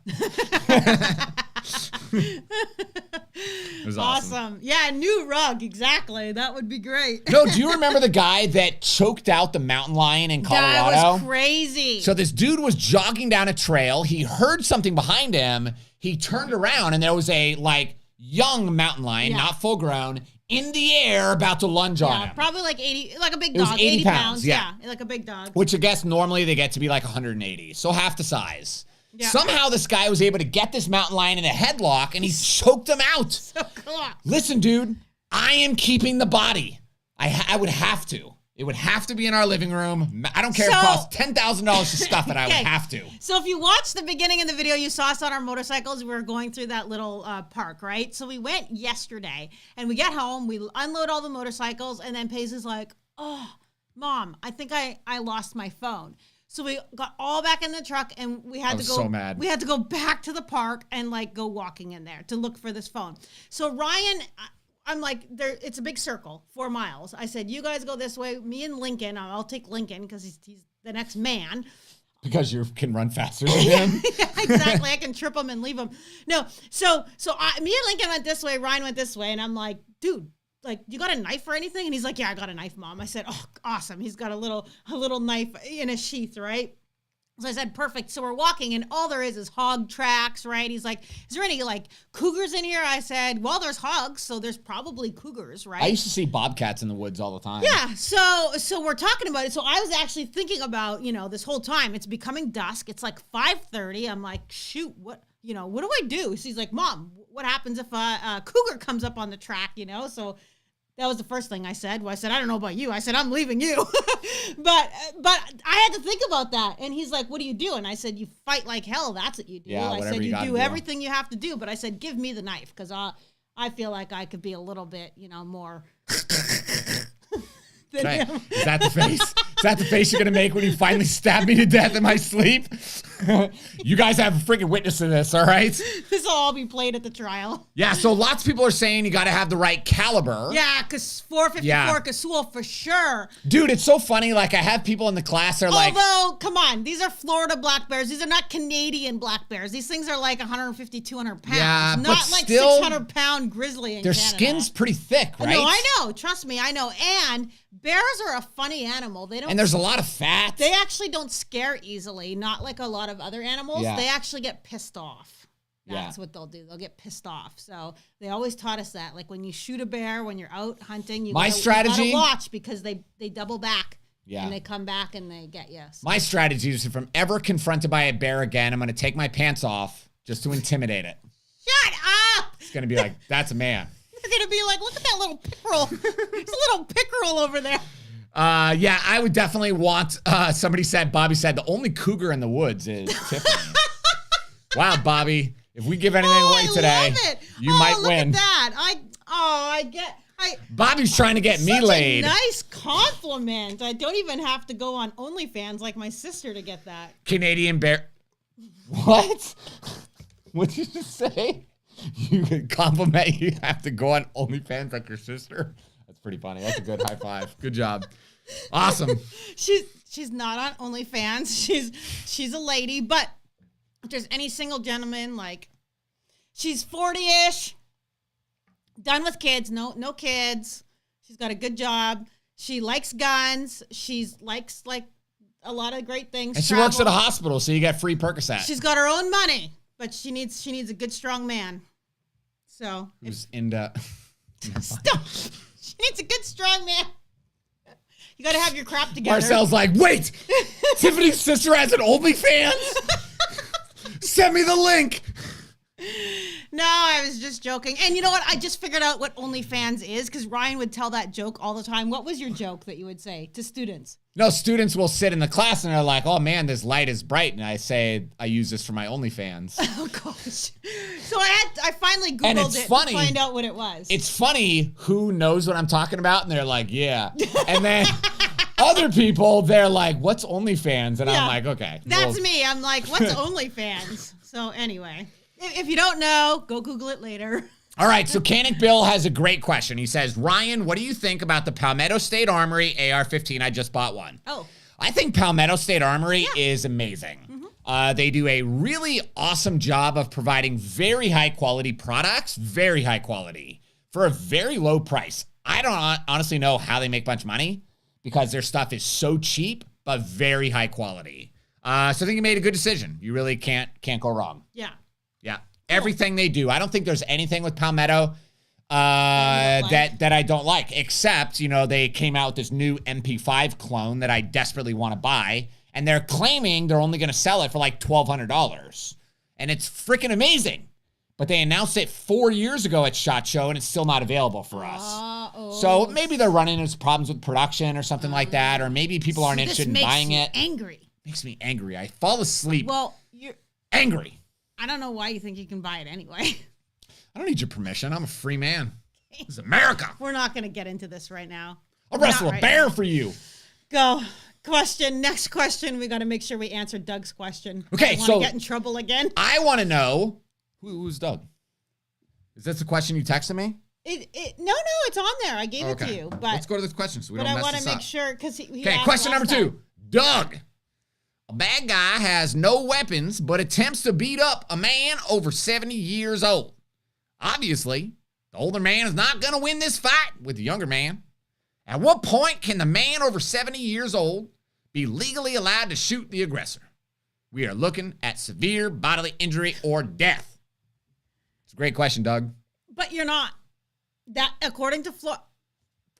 Speaker 1: It was awesome.
Speaker 2: Yeah, new rug. Exactly. That would be great.
Speaker 1: No, do you remember the guy that choked out the mountain lion in Colorado?
Speaker 2: That was crazy.
Speaker 1: So this dude was jogging down a trail. He heard something behind him. he turned around and there was a like young mountain lion, not full grown, in the air about to lunge on him.
Speaker 2: Probably like 80, like a big
Speaker 1: It was
Speaker 2: dog.
Speaker 1: 80 pounds,
Speaker 2: Yeah, like a big dog.
Speaker 1: Which I guess normally they get to be like 180, so half the size.
Speaker 2: Yeah.
Speaker 1: Somehow this guy was able to get this mountain lion in a headlock and he choked him out.
Speaker 2: So cool.
Speaker 1: Listen, dude, I am keeping the body. I would have to. It would have to be in our living room. I don't care if it costs $10,000 to stuff it. I would have to.
Speaker 2: So if you watched the beginning of the video, you saw us on our motorcycles. We were going through that little park, right? So we went yesterday, and we get home. We unload all the motorcycles, and then Paige is like, oh, Mom, I think I lost my phone. So we got all back in the truck, and we had to go. So mad. We had to go back to the park and like go walking in there to look for this phone. So Ryan, I'm like, it's a big circle, 4 miles. I said, you guys go this way. Me and Lincoln, I'll take Lincoln because he's the next man.
Speaker 1: Because you can run faster than him.
Speaker 2: Yeah, exactly. I can trip him and leave him. No, so me and Lincoln went this way. Ryan went this way. And I'm like, dude, like, you got a knife or anything? And he's like, yeah, I got a knife, Mom. I said, oh, awesome. He's got a little knife in a sheath, right? So I said, perfect. So we're walking, and all there is hog tracks, right? He's like, is there any, like, cougars in here? I said, well, there's hogs, so there's probably cougars, right?
Speaker 1: I used to see bobcats in the woods all the time.
Speaker 2: Yeah, so we're talking about it. So I was actually thinking about, this whole time. It's becoming dusk. It's like 5:30. I'm like, shoot, what do I do? She's like, Mom, what happens if a cougar comes up on the track, So that was the first thing I said. Well, I said, I don't know about you. I said, I'm leaving you. but I had to think about that. And he's like, what do you do? And I said, you fight like hell. That's what you do.
Speaker 1: Yeah,
Speaker 2: I said,
Speaker 1: you
Speaker 2: do everything you have to do. But I said, give me the knife because I feel like I could be a little bit, more.
Speaker 1: Is that the face? Is that the face you're going to make when you finally stab me to death in my sleep? You guys have a freaking witness to this, all right?
Speaker 2: This will all be played at the trial.
Speaker 1: Yeah, so lots of people are saying you got to have the right caliber.
Speaker 2: Yeah, because 454 conceal for sure.
Speaker 1: Dude, it's so funny. Like, I have people in the class that are like...
Speaker 2: Although, come on, these are Florida black bears. These are not Canadian black bears. These things are like 150, 200 pounds. Yeah, not
Speaker 1: but
Speaker 2: like
Speaker 1: still,
Speaker 2: 600-pound grizzly in
Speaker 1: their
Speaker 2: Canada.
Speaker 1: skin's pretty thick, right?
Speaker 2: No, I know. Trust me, I know. And bears are a funny animal. They don't.
Speaker 1: And there's a lot of fat.
Speaker 2: They actually don't scare easily, not like a lot of other animals.
Speaker 1: Yeah.
Speaker 2: They actually get pissed off. That's what they'll do. They'll get pissed off. So they always taught us that. Like when you shoot a bear, when you're out hunting, you gotta watch because they double back. Yeah. And they come back and they get you. So.
Speaker 1: My strategy is if I'm ever confronted by a bear again, I'm going to take my pants off just to intimidate it.
Speaker 2: Shut up!
Speaker 1: It's going to be like, that's a man.
Speaker 2: They're going to be like, look at that little pickerel. There's a little pickerel over there.
Speaker 1: Yeah, I would definitely want, Bobby said, the only cougar in the woods is Tiffany. Wow, Bobby. If we give anything away today, you might win.
Speaker 2: Look at that.
Speaker 1: Bobby's trying to get me laid.
Speaker 2: A nice compliment. I don't even have to go on OnlyFans like my sister to get that.
Speaker 1: Canadian bear. What? What did you just say? You could compliment you have to go on OnlyFans like your sister? That's pretty funny. That's a good high five. Good job. Awesome.
Speaker 2: She's not on OnlyFans. She's a lady, but if there's any single gentleman, like she's 40-ish, done with kids, no kids. She's got a good job. She likes guns. She likes like a lot of great things.
Speaker 1: And she works at a hospital, so you get free Percocet.
Speaker 2: She's got her own money, but she needs a good strong man. So
Speaker 1: who's into
Speaker 2: stop. She needs a good strong man. You got to have your crap together.
Speaker 1: Marcel's like, wait, Tiffany's sister has an OnlyFans? Send me the link.
Speaker 2: No, I was just joking. And you know what? I just figured out what OnlyFans is because Ryan would tell that joke all the time. What was your joke that you would say to students?
Speaker 1: No, students will sit in the class and they're like, oh man, this light is bright. And I say, I use this for my OnlyFans.
Speaker 2: Oh gosh. So I finally Googled it to find out what it was.
Speaker 1: It's funny who knows what I'm talking about. And they're like, yeah. And then other people, they're like, what's OnlyFans? And I'm like, okay.
Speaker 2: That's me. I'm like, what's OnlyFans? So anyway. If you don't know, go Google it later.
Speaker 1: All right, so Canic Bill has a great question. He says, Ryan, what do you think about the Palmetto State Armory AR-15? I just bought one.
Speaker 2: Oh.
Speaker 1: I think Palmetto State Armory is amazing. Mm-hmm. They do a really awesome job of providing very high-quality products, very high quality, for a very low price. I don't honestly know how they make a bunch of money because their stuff is so cheap, but very high quality. So I think you made a good decision. You really can't go wrong.
Speaker 2: Yeah.
Speaker 1: Yeah. Everything they do. I don't think there's anything with Palmetto that I don't like, except, they came out with this new MP5 clone that I desperately want to buy, and they're claiming they're only going to sell it for like $1,200. And it's freaking amazing. But they announced it 4 years ago at SHOT Show, and it's still not available for us. So maybe they're running into problems with production or something like that, or maybe people aren't interested in buying it.
Speaker 2: Angry.
Speaker 1: Makes me angry. I fall asleep.
Speaker 2: Well, you're
Speaker 1: angry.
Speaker 2: I don't know why you think you can buy it anyway.
Speaker 1: I don't need your permission. I'm a free man. This is America.
Speaker 2: We're not going to get into this right now.
Speaker 1: I'll wrestle a bear for you.
Speaker 2: Go. Next question. We got to make sure we answer Doug's question.
Speaker 1: Okay,
Speaker 2: so get in trouble again.
Speaker 1: I want to know who's Doug. Is this the question you texted me?
Speaker 2: No, it's on there. I gave it to you. But
Speaker 1: let's go to the question so we don't mess this up.
Speaker 2: But I want to make sure because
Speaker 1: okay. Question number 2. Doug. A bad guy has no weapons but attempts to beat up a man over 70 years old. Obviously, the older man is not going to win this fight with the younger man. At what point can the man over 70 years old be legally allowed to shoot the aggressor? We are looking at severe bodily injury or death. It's a great question, Doug.
Speaker 2: But you're not. That, according to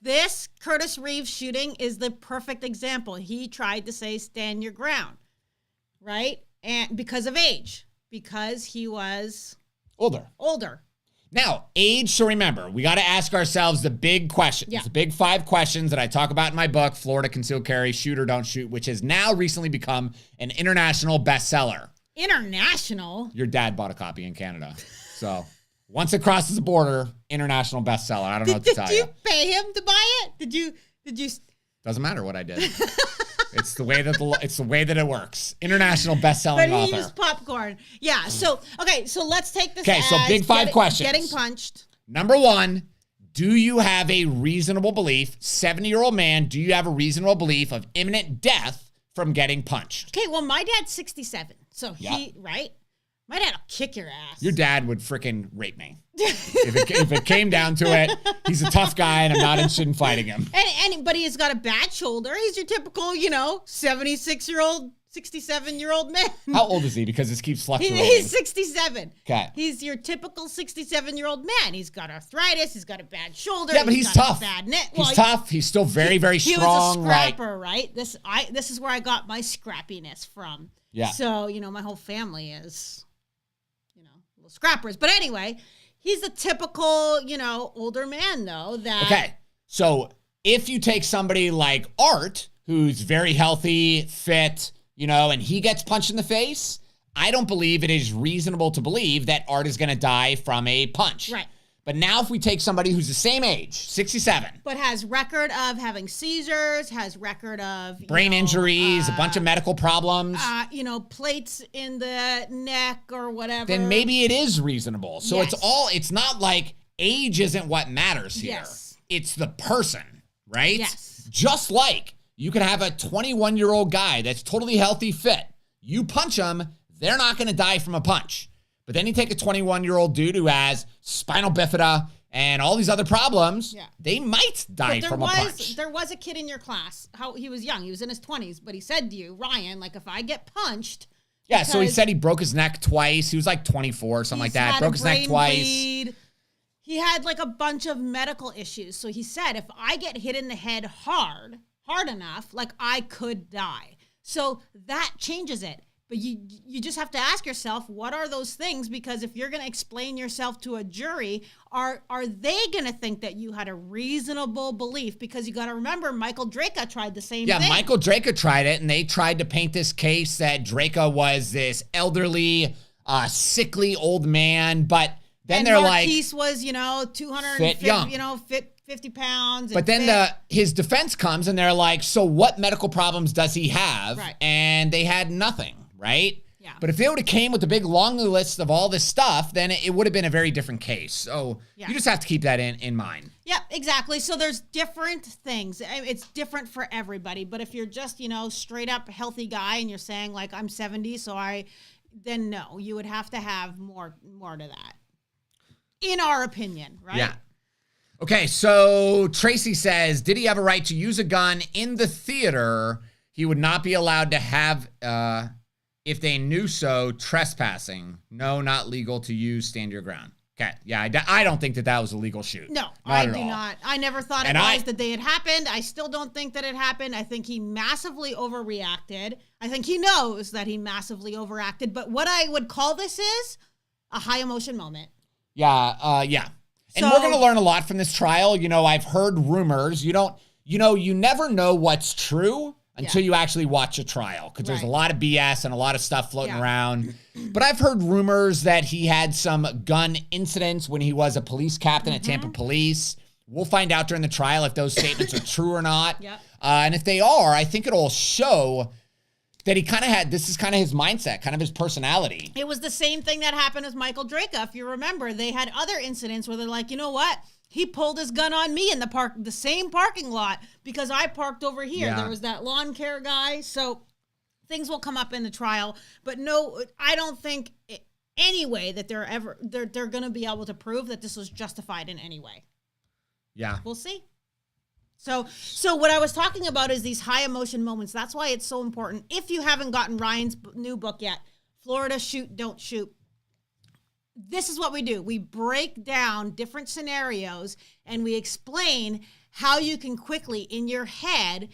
Speaker 2: this Curtis Reeves shooting is the perfect example. He tried to say stand your ground, right? And because of age, because he was older.
Speaker 1: Now, age, so remember, we got to ask ourselves the big questions.
Speaker 2: Yeah.
Speaker 1: The big 5 questions that I talk about in my book, Florida Conceal Carry, Shoot or Don't Shoot, which has now recently become an international bestseller.
Speaker 2: International?
Speaker 1: Your dad bought a copy in Canada. So once it crosses the border, international bestseller. I don't know what to tell you.
Speaker 2: Did you pay him to buy it? Did you?
Speaker 1: Doesn't matter what I did. It's the way that it works. International best-selling author.
Speaker 2: But he used popcorn. Yeah. So let's take this.
Speaker 1: Okay. So big 5 questions.
Speaker 2: Getting punched.
Speaker 1: Number 1, do you have a reasonable belief, 70-year-old man? Do you have a reasonable belief of imminent death from getting punched?
Speaker 2: Okay. Well, my dad's 67, so right. My dad will kick your ass.
Speaker 1: Your dad would freaking rape me. If it came down to it, he's a tough guy, and I'm not interested in fighting him.
Speaker 2: But he's got a bad shoulder. He's your typical, 76-year-old, 67-year-old man.
Speaker 1: How old is he? Because this keeps fluctuating.
Speaker 2: He's 67.
Speaker 1: Okay.
Speaker 2: He's your typical 67-year-old man. He's got arthritis. He's got a bad shoulder.
Speaker 1: Yeah, but he's tough.
Speaker 2: Bad neck.
Speaker 1: He's tough. He's still very, very strong.
Speaker 2: He was a scrapper, right? This is where I got my scrappiness from.
Speaker 1: Yeah.
Speaker 2: So, my whole family is, little scrappers. But anyway, he's a typical, older man, though.
Speaker 1: Okay. So if you take somebody like Art, who's very healthy, fit, and he gets punched in the face, I don't believe it is reasonable to believe that Art is going to die from a punch.
Speaker 2: Right.
Speaker 1: But now if we take somebody who's the same age, 67.
Speaker 2: But has record of having seizures, has record of
Speaker 1: brain injuries, a bunch of medical problems.
Speaker 2: Plates in the neck or whatever.
Speaker 1: Then maybe it is reasonable. So
Speaker 2: Yes.
Speaker 1: it's not like age isn't what matters here.
Speaker 2: Yes.
Speaker 1: It's the person, right?
Speaker 2: Yes.
Speaker 1: Just like you could have a 21-year-old guy that's totally healthy, fit. You punch them, they're not going to die from a punch. But then you take a 21-year-old dude who has spinal bifida and all these other problems, they might die from a punch.
Speaker 2: There was a kid in your class, he was young, he was in his 20s, but he said to you, Ryan, like, if I get punched.
Speaker 1: Yeah, so he said he broke his neck twice. He was like 24 or something like that. Broke his neck twice.
Speaker 2: Bleed. He had like a bunch of medical issues. So he said, if I get hit in the head hard enough, like I could die. So that changes it. But you just have to ask yourself, what are those things? Because if you're going to explain yourself to a jury, are they going to think that you had a reasonable belief? Because you got to remember, Michael Draca tried the same thing.
Speaker 1: Yeah, Michael Draca tried it, and they tried to paint this case that Draca was this elderly, sickly old man. But then
Speaker 2: and
Speaker 1: they're
Speaker 2: Marquise was, 250, 50 pounds.
Speaker 1: But then his defense comes, and they're like, so what medical problems does he have?
Speaker 2: Right.
Speaker 1: And they had nothing. Right?
Speaker 2: Yeah.
Speaker 1: But if they would have came with a big long list of all this stuff, then it would have been a very different case. So you just have to keep that in mind.
Speaker 2: Yeah, exactly. So there's different things. It's different for everybody. But if you're just, straight up healthy guy and you're saying like I'm 70, then no, you would have to have more to that. In our opinion, right?
Speaker 1: Yeah. Okay, so Tracy says, did he have a right to use a gun in the theater? He would not be allowed to have If they knew so, trespassing. No, not legal to use. Stand your ground. Okay. Yeah, I don't think that was a legal shoot.
Speaker 2: No, I do not. I never thought it was the day it happened. I still don't think that it happened. I think he massively overreacted. I think he knows that he massively overacted. But what I would call this is a high emotion moment.
Speaker 1: Yeah, yeah. And we're going to learn a lot from this trial. You know, I've heard rumors. You never know what's true until you actually watch a trial, because there's a lot of BS and a lot of stuff floating around. But I've heard rumors that he had some gun incidents when he was a police captain at Tampa Police. We'll find out during the trial if those statements are true or not. And if they are, I think it'll show that he kind of this is kind of his mindset, kind of his personality.
Speaker 2: It was the same thing that happened with Michael Drake. If you remember, they had other incidents where they're like, you know what? He pulled his gun on me in the same parking lot because I parked over here. Yeah. There was that lawn care guy. So things will come up in the trial. But no, I don't think anyway that they're going to be able to prove that this was justified in any way.
Speaker 1: Yeah.
Speaker 2: We'll see. So what I was talking about is these high emotion moments. That's why it's so important. If you haven't gotten Ryan's new book yet, Florida Shoot, Don't Shoot. This is what we do. We break down different scenarios and we explain how you can quickly in your head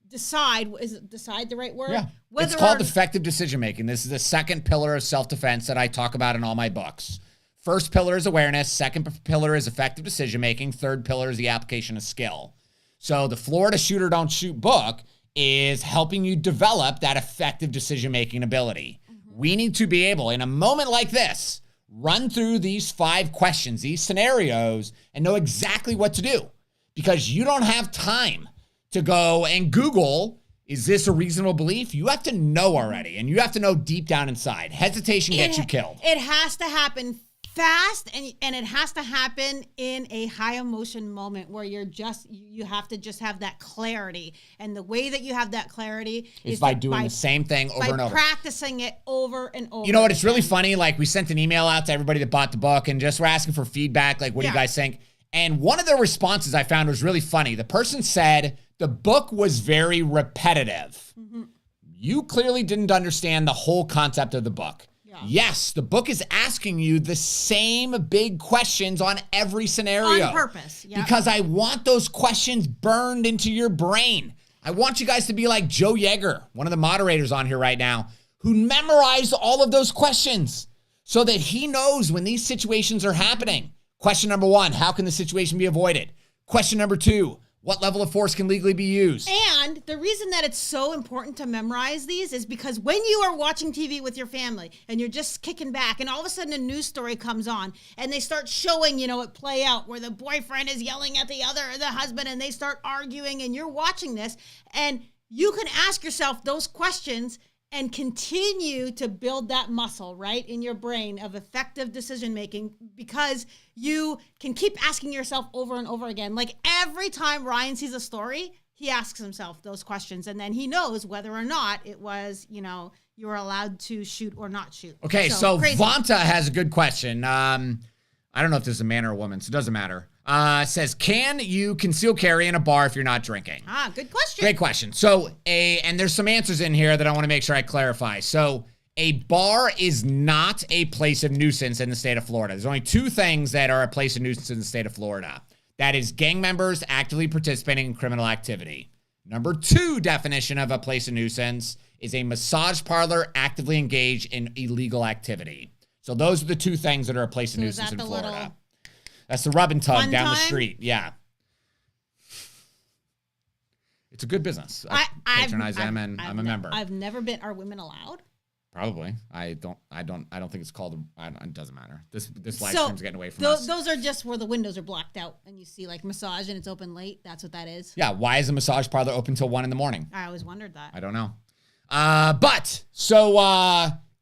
Speaker 2: decide. Is it decide the right word?
Speaker 1: Yeah. It's called effective decision making. This is the second pillar of self-defense that I talk about in all my books. First pillar is awareness. Second pillar is effective decision making. Third pillar is the application of skill. So the Florida Shoot or Don't Shoot book is helping you develop that effective decision making ability. We need to be able, in a moment like this, run through these 5 questions, these scenarios, and know exactly what to do. Because you don't have time to go and Google, is this a reasonable belief? You have to know already, and you have to know deep down inside. Hesitation gets you killed.
Speaker 2: It has to happen fast, and it has to happen in a high emotion moment where you have to just have that clarity. And the way that you have that clarity is
Speaker 1: by doing the same thing over and over.
Speaker 2: By practicing it over and over.
Speaker 1: You know what? It's really funny. Like, we sent an email out to everybody that bought the book and just we're asking for feedback. Like, what do you guys think? And one of the responses I found was really funny. The person said the book was very repetitive. You clearly didn't understand the whole concept of the book. Yes, the book is asking you the same big questions on every scenario.
Speaker 2: On purpose.
Speaker 1: Because I want those questions burned into your brain. I want you guys to be like Joe Yeager, one of the moderators on here right now, who memorized all of those questions so that he knows when these situations are happening. Question number 1, how can the situation be avoided? Question number 2, what level of force can legally be used?
Speaker 2: And the reason that it's so important to memorize these is because when you are watching TV with your family and you're just kicking back and all of a sudden a news story comes on and they start showing, it play out where the boyfriend is yelling at the husband and they start arguing and you're watching this and you can ask yourself those questions and continue to build that muscle, right, in your brain of effective decision-making because you can keep asking yourself over and over again. Like every time Ryan sees a story, he asks himself those questions and then he knows whether or not it was, you were allowed to shoot or not shoot.
Speaker 1: Okay, so Vanta has a good question. I don't know if this is a man or a woman, so it doesn't matter. Says, can you conceal carry in a bar if you're not drinking?
Speaker 2: Good question.
Speaker 1: Great question. So, and there's some answers in here that I want to make sure I clarify. So, a bar is not a place of nuisance in the state of Florida. There's only 2 things that are a place of nuisance in the state of Florida. That is gang members actively participating in criminal activity. Number 2 definition of a place of nuisance is a massage parlor actively engaged in illegal activity. So those are the 2 things that are a place of nuisance in Florida. That's the rub and tug down the street. Yeah. It's a good business. I patronize them and I'm a member.
Speaker 2: I've never been. Are women allowed?
Speaker 1: Probably. I don't think it's called. It doesn't matter. This live stream's getting away from us.
Speaker 2: Those are just where the windows are blacked out and you see like massage and it's open late. That's what that is.
Speaker 1: Yeah. Why is a massage parlor open till 1 a.m?
Speaker 2: I always wondered that.
Speaker 1: I don't know.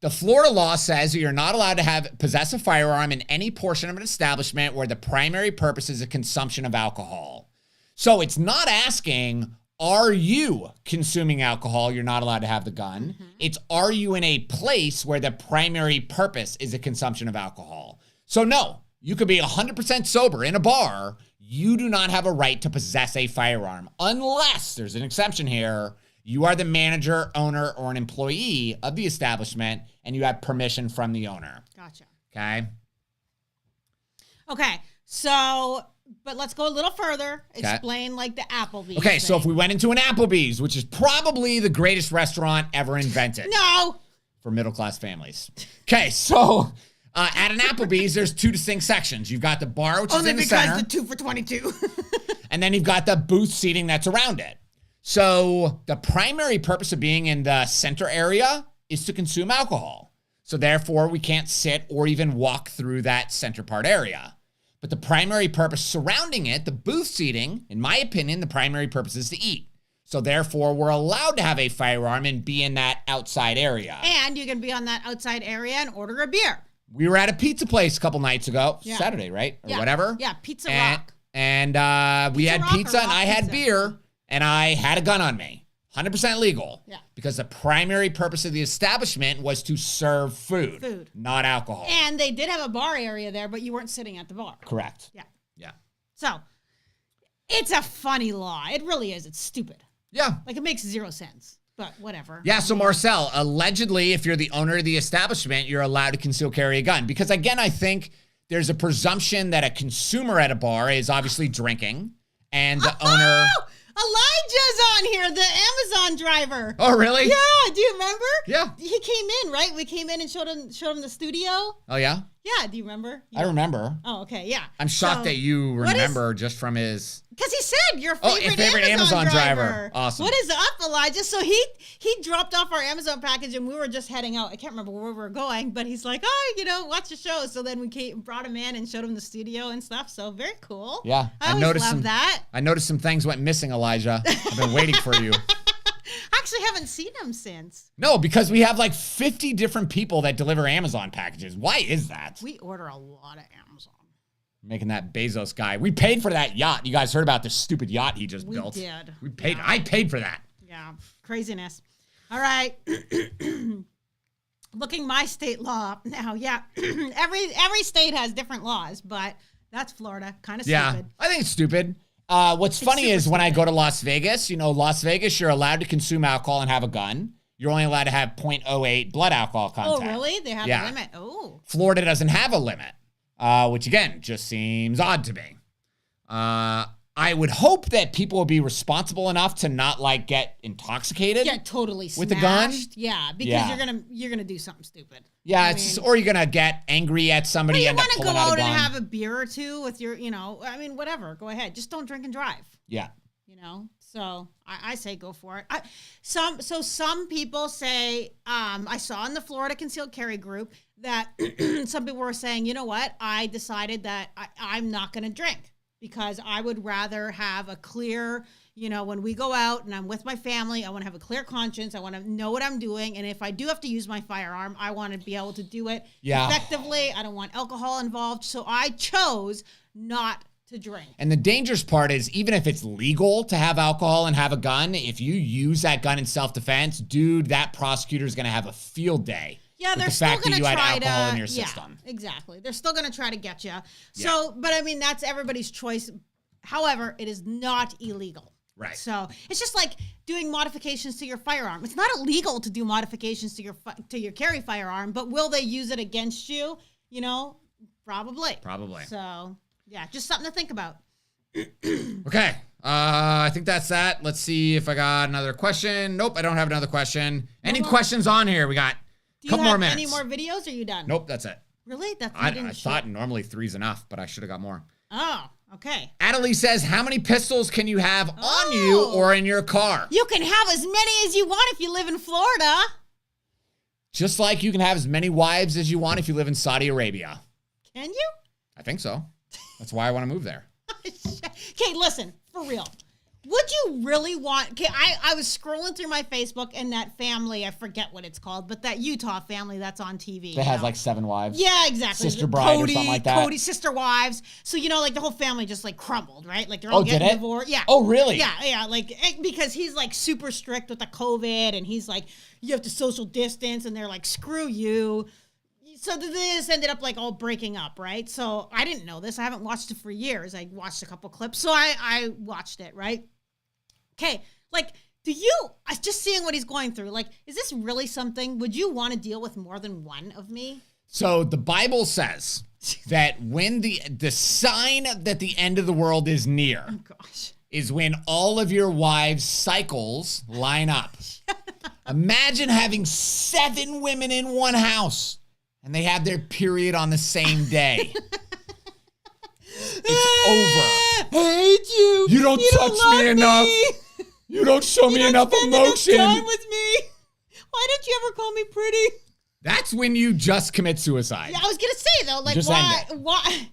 Speaker 1: The Florida law says that you're not allowed to possess a firearm in any portion of an establishment where the primary purpose is a consumption of alcohol. So it's not asking, are you consuming alcohol? You're not allowed to have the gun. It's, are you in a place where the primary purpose is a consumption of alcohol? So no, you could be 100% sober in a bar. You do not have a right to possess a firearm unless, there's an exception here, you are the manager, owner, or an employee of the establishment, and you have permission from the owner.
Speaker 2: Gotcha.
Speaker 1: Okay?
Speaker 2: Okay, so, but let's go a little further.
Speaker 1: Okay.
Speaker 2: Explain like the Applebee's
Speaker 1: Okay, so
Speaker 2: thing.
Speaker 1: if we went into an Applebee's, which is probably the greatest restaurant ever invented
Speaker 2: No!
Speaker 1: for middle-class families. Okay, so at an Applebee's, there's two distinct sections. You've got the bar, which is
Speaker 2: Only
Speaker 1: in the
Speaker 2: because
Speaker 1: center.
Speaker 2: the 2 for $22.
Speaker 1: And then you've got the booth seating that's around it. So the primary purpose of being in the center area is to consume alcohol. So therefore, we can't sit or even walk through that center part area. But the primary purpose surrounding it, the booth seating, in my opinion, the primary purpose is to eat. So therefore, we're allowed to have a firearm and be in that outside area.
Speaker 2: And you can be on that outside area and order a beer.
Speaker 1: We were at a pizza place a couple nights ago,
Speaker 2: Yeah.
Speaker 1: Saturday, right? Or
Speaker 2: Yeah.
Speaker 1: whatever.
Speaker 2: Yeah, Pizza
Speaker 1: and,
Speaker 2: Rock.
Speaker 1: And we
Speaker 2: Pizza
Speaker 1: had
Speaker 2: Rock or
Speaker 1: pizza and
Speaker 2: Rock
Speaker 1: I had
Speaker 2: Pizza?
Speaker 1: beer and I had a gun on me. 100% legal.
Speaker 2: Yeah.
Speaker 1: Because the primary purpose of the establishment was to serve food. Not alcohol.
Speaker 2: And they did have a bar area there, but you weren't sitting at the bar.
Speaker 1: Correct.
Speaker 2: Yeah.
Speaker 1: Yeah.
Speaker 2: So, it's a funny law. It really is. It's stupid.
Speaker 1: Yeah.
Speaker 2: Like, it makes zero sense. But whatever.
Speaker 1: Yeah, so Marcel, allegedly, if you're the owner of the establishment, you're allowed to conceal carry a gun. Because again, I think there's a presumption that a consumer at a bar is obviously drinking, and the owner...
Speaker 2: Oh! Elijah's on here, the Amazon driver.
Speaker 1: Oh, really?
Speaker 2: Yeah, do you remember?
Speaker 1: Yeah.
Speaker 2: He came in, right? We came in and showed him the studio.
Speaker 1: Oh, yeah?
Speaker 2: Yeah, do you remember?
Speaker 1: I remember.
Speaker 2: Oh, okay, yeah.
Speaker 1: I'm shocked
Speaker 2: So,
Speaker 1: that you
Speaker 2: what is-
Speaker 1: remember just from his...
Speaker 2: Because he said your
Speaker 1: Oh,
Speaker 2: favorite,
Speaker 1: your favorite
Speaker 2: Amazon
Speaker 1: Amazon
Speaker 2: driver.
Speaker 1: driver. Awesome.
Speaker 2: What is up, Elijah? So he dropped off our Amazon package and we were just heading out. I can't remember where we were going, but he's like, oh, watch the show. So then we brought him in and showed him the studio and stuff. So very cool.
Speaker 1: Yeah.
Speaker 2: I always love that.
Speaker 1: I noticed some things went missing, Elijah. I've been waiting for you.
Speaker 2: I actually haven't seen him since.
Speaker 1: No, because we have like 50 different people that deliver Amazon packages. Why is that?
Speaker 2: We order a lot of Amazon.
Speaker 1: Making that Bezos guy. We paid for that yacht. You guys heard about this stupid yacht he just built.
Speaker 2: We did.
Speaker 1: We paid.
Speaker 2: Yeah.
Speaker 1: I paid for that.
Speaker 2: Yeah, craziness. All right. Looking my state law now. Yeah, every state has different laws, but that's Florida. Kind of
Speaker 1: Yeah,
Speaker 2: stupid.
Speaker 1: I think it's stupid. What's funny
Speaker 2: super
Speaker 1: is when I go to Las Vegas, Las Vegas, you're allowed to consume alcohol and have a gun. You're only allowed to have 0.08 blood alcohol content.
Speaker 2: Oh, really? They have a limit. Oh.
Speaker 1: Florida doesn't have a limit, which again just seems odd to me. I would hope that people will be responsible enough to not like get intoxicated.
Speaker 2: Yeah, totally
Speaker 1: with a gun?
Speaker 2: Yeah, because
Speaker 1: Yeah.
Speaker 2: you're gonna do something stupid.
Speaker 1: Yeah,
Speaker 2: I
Speaker 1: it's
Speaker 2: mean-
Speaker 1: or you're gonna get angry at somebody.
Speaker 2: Well, you
Speaker 1: end up
Speaker 2: want to go
Speaker 1: pulling out
Speaker 2: out
Speaker 1: a
Speaker 2: and
Speaker 1: gun.
Speaker 2: have a beer or two with your, whatever. Go ahead. Just don't drink and drive.
Speaker 1: Yeah.
Speaker 2: So I say go for it. Some people say, I saw in the Florida Concealed Carry group that some people were saying, you know what? I decided that I'm not going to drink because I would rather have a clear, when we go out and I'm with my family, I want to have a clear conscience. I want to know what I'm doing. And if I do have to use my firearm, I want to be able to do it effectively. I don't want alcohol involved. So I chose not to drink.
Speaker 1: And the dangerous part is even if it's legal to have alcohol and have a gun, if you use that gun in self-defense, dude, that prosecutor's going to have a field day.
Speaker 2: Yeah,
Speaker 1: with
Speaker 2: they're
Speaker 1: the
Speaker 2: still
Speaker 1: fact
Speaker 2: going
Speaker 1: that
Speaker 2: to
Speaker 1: you had
Speaker 2: try
Speaker 1: alcohol
Speaker 2: to.
Speaker 1: in your system.
Speaker 2: Yeah, exactly. They're still going to try to get you. So, but I mean, that's everybody's choice. However, it is not illegal.
Speaker 1: Right.
Speaker 2: So it's just like doing modifications to your firearm. It's not illegal to do modifications to your carry firearm, but will they use it against you? Probably.
Speaker 1: Probably.
Speaker 2: So yeah, just something to think about.
Speaker 1: Okay. I think that's that. Let's see if I got another question. Nope, I don't have another question. Any questions on here? We got
Speaker 2: Do
Speaker 1: a couple
Speaker 2: you
Speaker 1: more
Speaker 2: have
Speaker 1: minutes.
Speaker 2: any more videos? Or are you done?
Speaker 1: Nope, that's it.
Speaker 2: Really? That's
Speaker 1: I thought normally 3's enough, but I should have got more.
Speaker 2: Oh, okay.
Speaker 1: Adelie says, how many pistols can you have on
Speaker 2: Oh.
Speaker 1: you or in your car?
Speaker 2: You can have as many as you want if you live in Florida.
Speaker 1: Just like you can have as many wives as you want if you live in Saudi Arabia.
Speaker 2: Can you?
Speaker 1: I think so. That's why I want to move there.
Speaker 2: Okay, listen, for real. Would you really want... Okay, I was scrolling through my Facebook and that family, I forget what it's called, but that Utah family that's on TV.
Speaker 1: That has like 7 wives.
Speaker 2: Yeah, exactly.
Speaker 1: Sister bride or something like that.
Speaker 2: Cody's sister wives. So, like the whole family just like crumbled, right? Like they're all
Speaker 1: did
Speaker 2: getting
Speaker 1: it?
Speaker 2: divorced. Yeah.
Speaker 1: Oh, really?
Speaker 2: Yeah. Like, because he's like super strict with the COVID and he's like, you have to social distance and they're like, screw you. So this ended up like all breaking up, right? So I didn't know this. I haven't watched it for years. I watched a couple clips. So I watched it, right? Okay, like, just seeing what he's going through, like, is this really something? Would you want to deal with more than one of me?
Speaker 1: So the Bible says that when the sign that the end of the world is near is when all of your wives' cycles line up. Imagine having 7 women in one house and they have their period on the same day. It's over.
Speaker 2: I hate you.
Speaker 1: You don't touch me enough. You don't show me enough emotion.
Speaker 2: You don't spend enough time with me. Why don't you ever call me pretty?
Speaker 1: That's when you just commit suicide.
Speaker 2: Yeah, I was gonna say though, like,
Speaker 1: Just
Speaker 2: why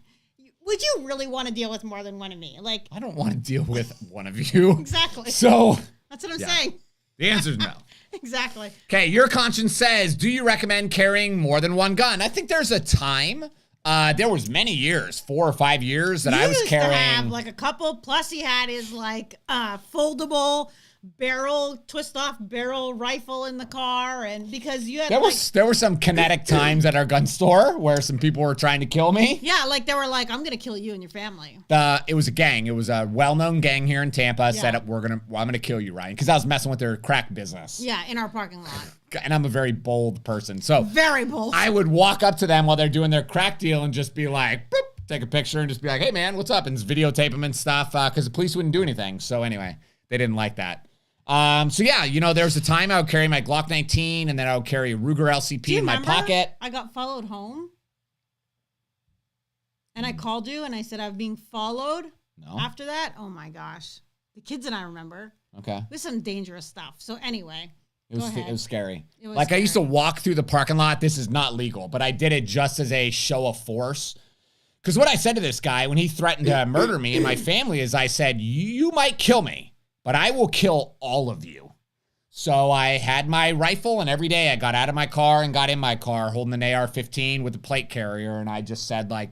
Speaker 2: would you really want to deal with more than one of me? Like,
Speaker 1: I don't want to deal with one of you.
Speaker 2: Exactly.
Speaker 1: So
Speaker 2: that's what I'm saying.
Speaker 1: The answer is no.
Speaker 2: Exactly.
Speaker 1: Okay, your conscience says, do you recommend carrying more than one gun? I think there's a time. There was many years, 4 or 5 years that I was carrying.
Speaker 2: To have like a couple. Plus, he had his like foldable twist-off barrel rifle in the car, and because you had
Speaker 1: there were some kinetic times at our gun store where some people were trying to kill me.
Speaker 2: Yeah, like they were like, "I'm gonna kill you and your family."
Speaker 1: It was a gang. It was a well-known gang here in Tampa. Said, I'm gonna kill you, Ryan, because I was messing with their crack business.
Speaker 2: Yeah, in our parking lot.
Speaker 1: And I'm a very bold person, so
Speaker 2: very bold.
Speaker 1: I would walk up to them while they're doing their crack deal and just be like, boop, take a picture and just be like, "Hey man, what's up?" and just videotape them and stuff, because the police wouldn't do anything. So anyway, they didn't like that. So yeah, there was a time I would carry my Glock 19 and then I would carry a Ruger LCP in my pocket.
Speaker 2: I got followed home and I called you and I said I'm being followed.
Speaker 1: No.
Speaker 2: After that, oh my gosh. The kids and I remember.
Speaker 1: Okay.
Speaker 2: It was some dangerous stuff. So anyway,
Speaker 1: it was scary.
Speaker 2: It was
Speaker 1: like
Speaker 2: scary.
Speaker 1: I used to walk through the parking lot. This is not legal, but I did it just as a show of force. Because what I said to this guy when he threatened to murder me and my family is I said, you might kill me, but I will kill all of you. So I had my rifle, and every day I got out of my car and got in my car holding an AR-15 with a plate carrier, and I just said, like,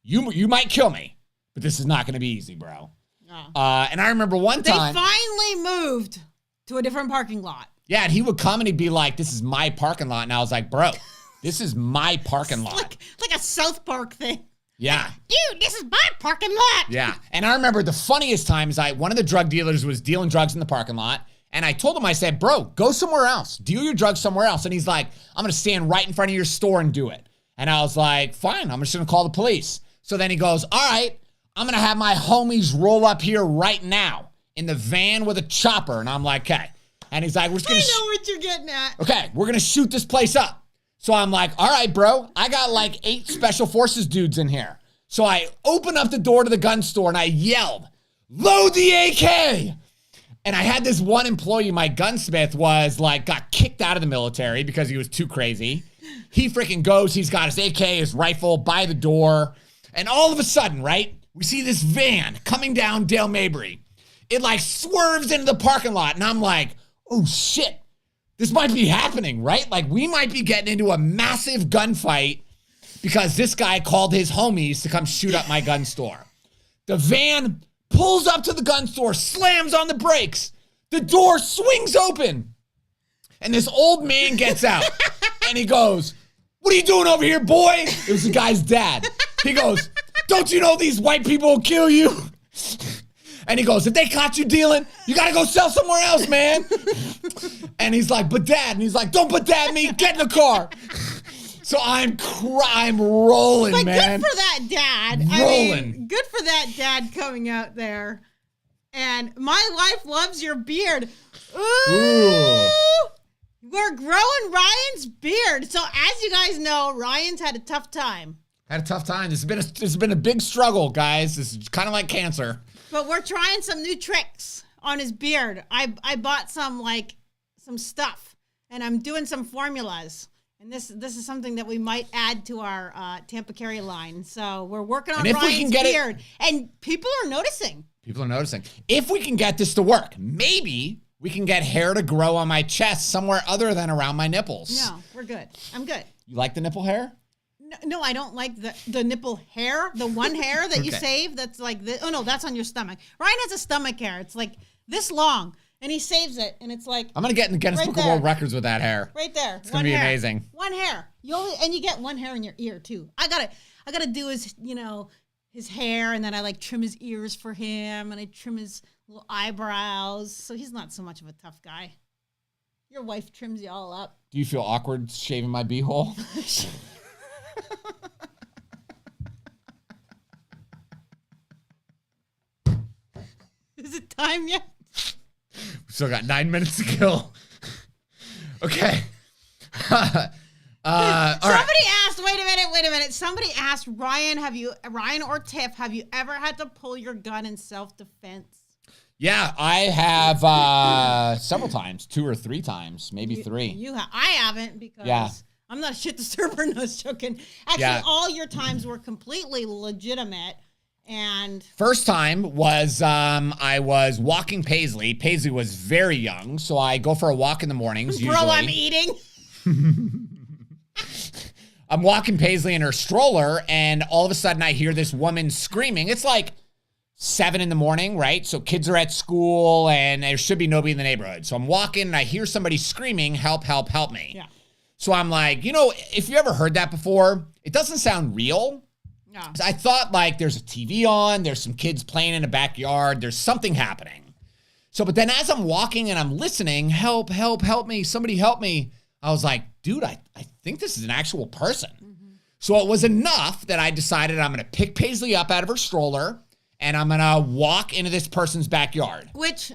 Speaker 1: you might kill me, but this is not going to be easy, bro.
Speaker 2: Oh.
Speaker 1: And I remember one time...
Speaker 2: They finally moved to a different parking lot.
Speaker 1: Yeah, and he would come and he'd be like, this is my parking lot. And I was like, bro, this is my parking lot.
Speaker 2: Like a South Park thing.
Speaker 1: Yeah.
Speaker 2: Dude, this is my parking lot.
Speaker 1: Yeah. And I remember the funniest time is one of the drug dealers was dealing drugs in the parking lot. And I told him, I said, bro, go somewhere else. Deal your drugs somewhere else. And he's like, I'm going to stand right in front of your store and do it. And I was like, fine, I'm just going to call the police. So then he goes, all right, I'm going to have my homies roll up here right now in the van with a chopper. And I'm like, okay. And he's like, we're just going to...
Speaker 2: I know what you're getting at.
Speaker 1: Okay, we're going to shoot this place up. So I'm like, all right, bro, I got like 8 special forces dudes in here. So I open up the door to the gun store and I yelled, load the AK. And I had this one employee, my gunsmith got kicked out of the military because he was too crazy. He freaking goes, he's got his AK, his rifle by the door. And all of a sudden, right, we see this van coming down Dale Mabry. It like swerves into the parking lot. And I'm like, oh shit, this might be happening, right? Like we might be getting into a massive gunfight because this guy called his homies to come shoot up my gun store. The van pulls up to the gun store, slams on the brakes. The door swings open. And this old man gets out and he goes, what are you doing over here, boy? It was the guy's dad. He goes, don't you know these white people will kill you? And he goes, if they caught you dealing, you got to go sell somewhere else, man. And he's like, but dad. And he's like, don't but dad me. Get in the car. So I'm rolling,
Speaker 2: but
Speaker 1: man.
Speaker 2: Good for that dad.
Speaker 1: Rolling.
Speaker 2: I mean, good for that dad coming out there. And my wife loves your beard. Ooh. We're growing Ryan's beard. So as you guys know, Ryan's had a tough time.
Speaker 1: Had a tough time. This has been a big struggle, guys. This is kind of like cancer.
Speaker 2: But we're trying some new tricks on his beard. I bought some stuff, and I'm doing some formulas. And this is something that we might add to our Tampa Carry line. So we're working on Ryan's beard, and people are noticing.
Speaker 1: People are noticing. If we can get this to work, maybe we can get hair to grow on my chest somewhere other than around my nipples.
Speaker 2: No, we're good. I'm good.
Speaker 1: You like the nipple hair?
Speaker 2: No, I don't like the nipple hair, the one hair that you save that's like this. Oh, no, that's on your stomach. Ryan has a stomach hair. It's like this long, and he saves it, and it's like...
Speaker 1: I'm going to get in the Guinness Book of World Records with that hair.
Speaker 2: Right there.
Speaker 1: It's going to be amazing.
Speaker 2: One hair. You get one hair in your ear, too. I gotta do his his hair, and then I like trim his ears for him, and I trim his little eyebrows. So he's not so much of a tough guy. Your wife trims you all up.
Speaker 1: Do you feel awkward shaving my beehole?
Speaker 2: Is it time yet?
Speaker 1: Still got 9 minutes to kill. Okay. All right.
Speaker 2: Asked, wait a minute. Somebody asked Ryan or Tiff, have you ever had to pull your gun in self-defense?
Speaker 1: Yeah, I have several times, 2 or 3 times, maybe 3.
Speaker 2: I haven't because I'm not a shit disturber. No, joking. Actually, all your times were completely legitimate. And
Speaker 1: first time was I was walking Paisley. Paisley was very young, so I go for a walk in the mornings.
Speaker 2: Bro,
Speaker 1: usually.
Speaker 2: I'm eating.
Speaker 1: I'm walking Paisley in her stroller, and all of a sudden I hear this woman screaming. It's like 7 in the morning, right? So kids are at school, and there should be nobody in the neighborhood. So I'm walking, and I hear somebody screaming, help, help, help me.
Speaker 2: Yeah.
Speaker 1: So I'm like, if you ever heard that before, it doesn't sound real. No. I thought, like, there's a TV on, there's some kids playing in the backyard, there's something happening. So, but then as I'm walking and I'm listening, help, help, help me, somebody help me, I was like, dude, I think this is an actual person. Mm-hmm. So it was enough that I decided I'm going to pick Paisley up out of her stroller and I'm going to walk into this person's backyard.
Speaker 2: Which,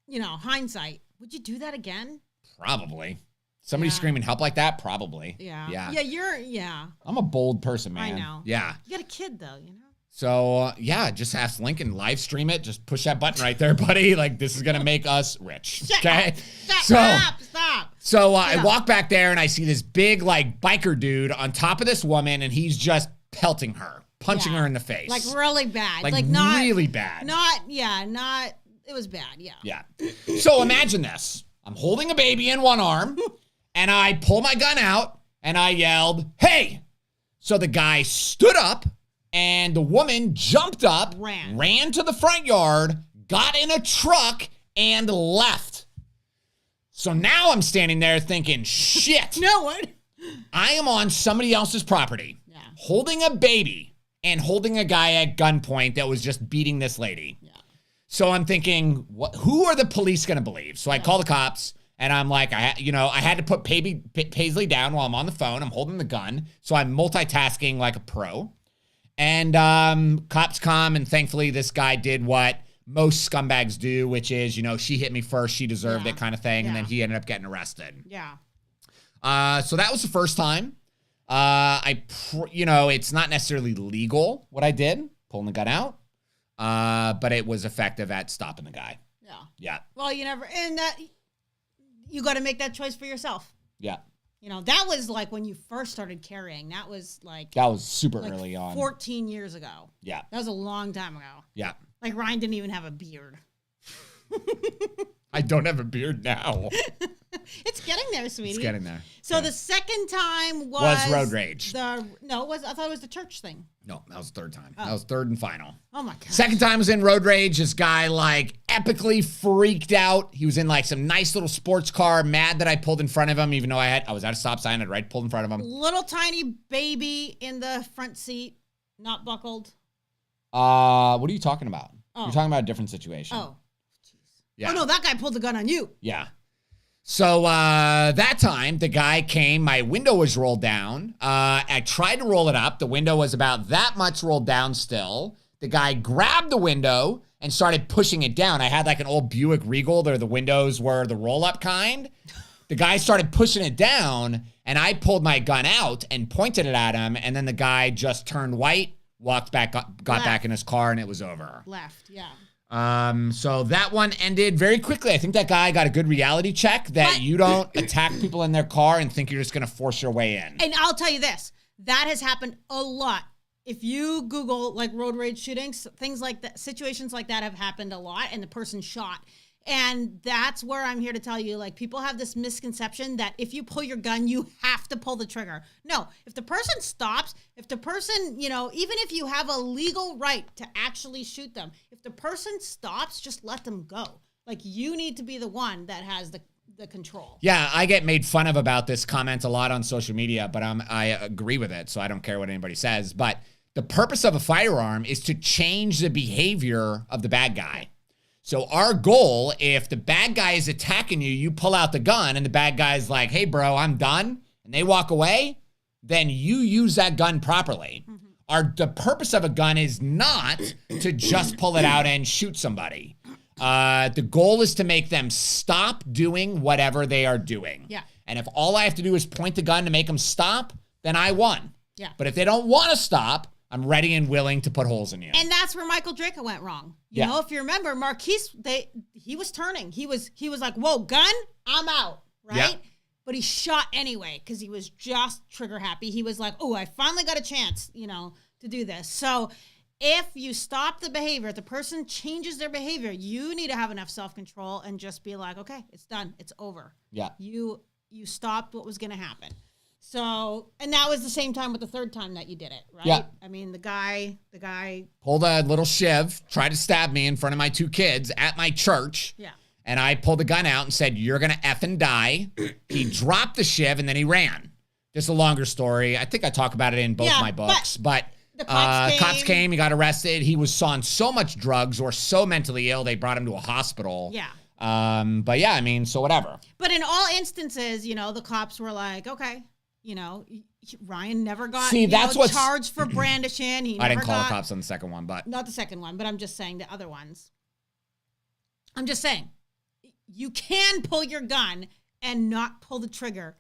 Speaker 2: hindsight, would you do that again?
Speaker 1: Probably. Somebody screaming help like that? Probably.
Speaker 2: Yeah.
Speaker 1: Yeah. I'm a bold person, man.
Speaker 2: I know.
Speaker 1: Yeah.
Speaker 2: You got a kid, though,
Speaker 1: So, just ask Lincoln, live stream it. Just push that button right there, buddy. Like, this is going to make us rich. Okay?
Speaker 2: Stop.
Speaker 1: So, I walk back there, and I see this big, like, biker dude on top of this woman, and he's just pelting her, punching her in the face.
Speaker 2: Like, really bad.
Speaker 1: Like not really bad.
Speaker 2: It was bad, yeah.
Speaker 1: Yeah. So, imagine this. I'm holding a baby in one arm, and I pull my gun out, and I yelled, hey! So the guy stood up, and the woman jumped up, ran to the front yard, got in a truck, and left. So now I'm standing there thinking, shit.
Speaker 2: No, what?
Speaker 1: I am on somebody else's property, holding a baby, and holding a guy at gunpoint that was just beating this lady. Yeah. So I'm thinking, who are the police going to believe? So I call the cops. And I'm like, I had to put Paisley down while I'm on the phone. I'm holding the gun. So I'm multitasking like a pro. And cops come, and thankfully this guy did what most scumbags do, which is, she hit me first, she deserved it kind of thing. Yeah. And then he ended up getting arrested.
Speaker 2: Yeah.
Speaker 1: So that was the first time. It's not necessarily legal what I did, pulling the gun out. But it was effective at stopping the guy.
Speaker 2: Yeah.
Speaker 1: Yeah.
Speaker 2: Well, you got to make that choice for yourself.
Speaker 1: Yeah.
Speaker 2: That was like when you first started carrying. That was
Speaker 1: super early on.
Speaker 2: 14 years ago.
Speaker 1: Yeah.
Speaker 2: That was a long time ago.
Speaker 1: Yeah.
Speaker 2: Like Ryan didn't even have a beard.
Speaker 1: I don't have a beard now.
Speaker 2: It's getting there, sweetie.
Speaker 1: It's getting there.
Speaker 2: So the second time was
Speaker 1: road rage.
Speaker 2: I thought it was the church thing.
Speaker 1: No, that was the third time. Oh. That was third and final.
Speaker 2: Oh my God.
Speaker 1: Second time was in road rage. This guy epically freaked out. He was in some nice little sports car, mad that I pulled in front of him, even though I was at a stop sign. I'd pulled in front of him.
Speaker 2: Little tiny baby in the front seat, not buckled.
Speaker 1: What are you talking about?
Speaker 2: Oh.
Speaker 1: You're talking about a different situation.
Speaker 2: Oh, jeez.
Speaker 1: Yeah.
Speaker 2: Oh no, that guy pulled the gun on you.
Speaker 1: Yeah. So that time, the guy came, my window was rolled down. I tried to roll it up. The window was about that much rolled down still. The guy grabbed the window and started pushing it down. I had an old Buick Regal. The windows were the roll-up kind. The guy started pushing it down, and I pulled my gun out and pointed it at him, and then the guy just turned white, walked back, got back in his car, and it was over.
Speaker 2: Left, yeah.
Speaker 1: So that one ended very quickly. I think that guy got a good reality check that you don't attack people in their car and think you're just going to force your way in.
Speaker 2: And I'll tell you this, that has happened a lot. If you Google road rage shootings, things like that, situations like that have happened a lot, and the person shot. And that's where I'm here to tell you, people have this misconception that if you pull your gun, you have to pull the trigger. No, if the person stops, if the person, even if you have a legal right to actually shoot them, if the person stops, just let them go. You need to be the one that has the control.
Speaker 1: Yeah, I get made fun of about this comment a lot on social media, but I agree with it, so I don't care what anybody says. But the purpose of a firearm is to change the behavior of the bad guy. So our goal, if the bad guy is attacking you, you pull out the gun and the bad guy's like, hey, bro, I'm done, and they walk away, then you use that gun properly. The purpose of a gun is not to just pull it out and shoot somebody. The goal is to make them stop doing whatever they are doing.
Speaker 2: Yeah.
Speaker 1: And if all I have to do is point the gun to make them stop, then I won.
Speaker 2: Yeah.
Speaker 1: But if they don't want to stop, I'm ready and willing to put holes in you.
Speaker 2: And that's where Michael Draco went wrong. You know, if you remember, Marquise, he was turning. He was like, whoa, gun, I'm out, right?
Speaker 1: Yeah.
Speaker 2: But he shot anyway because he was just trigger happy. He was like, oh, I finally got a chance, to do this. So if you stop the behavior, if the person changes their behavior, you need to have enough self-control and just be like, okay, it's done. It's over.
Speaker 1: Yeah.
Speaker 2: You stopped what was going to happen. So, and that was the same time with the third time that you did it, right?
Speaker 1: Yeah.
Speaker 2: I mean, the guy
Speaker 1: pulled a little shiv, tried to stab me in front of my 2 kids at my church.
Speaker 2: Yeah.
Speaker 1: And I pulled the gun out and said, you're going to effing die. He dropped the shiv and then he ran. Just a longer story. I think I talk about it in both my books. But
Speaker 2: the
Speaker 1: cops came, he got arrested. He was on so much drugs or so mentally ill, they brought him to a hospital.
Speaker 2: Yeah.
Speaker 1: But yeah, I mean, so whatever.
Speaker 2: But in all instances, the cops were like, okay, Ryan never got charged for brandishing.
Speaker 1: I didn't call the cops on the second one, but.
Speaker 2: Not the second one, but I'm just saying the other ones. I'm just saying, you can pull your gun and not pull the trigger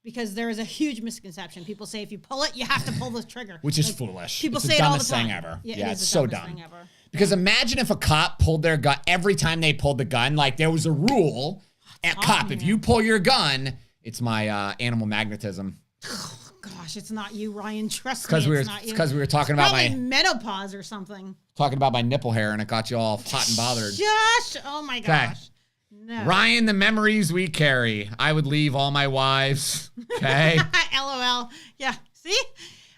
Speaker 2: because there is a huge misconception. People say if you pull it, you have to pull the trigger.
Speaker 1: Which is foolish.
Speaker 2: People
Speaker 1: it's
Speaker 2: say
Speaker 1: the
Speaker 2: it all the
Speaker 1: dumbest
Speaker 2: time.
Speaker 1: thing ever.
Speaker 2: Yeah,
Speaker 1: it's so dumb.
Speaker 2: Thing ever.
Speaker 1: Because imagine if a cop pulled their gun every time they pulled the gun. Like there was a rule at cop, if you pull your gun, it's my animal magnetism.
Speaker 2: Oh, gosh, it's not you, Ryan. Trust
Speaker 1: me,
Speaker 2: it's not you.
Speaker 1: Because we were talking about my
Speaker 2: menopause or something.
Speaker 1: Talking about my nipple hair, and it got you all hot and bothered.
Speaker 2: Josh, oh my gosh. No.
Speaker 1: Ryan, the memories we carry. I would leave all my wives. Okay.
Speaker 2: LOL. Yeah. See?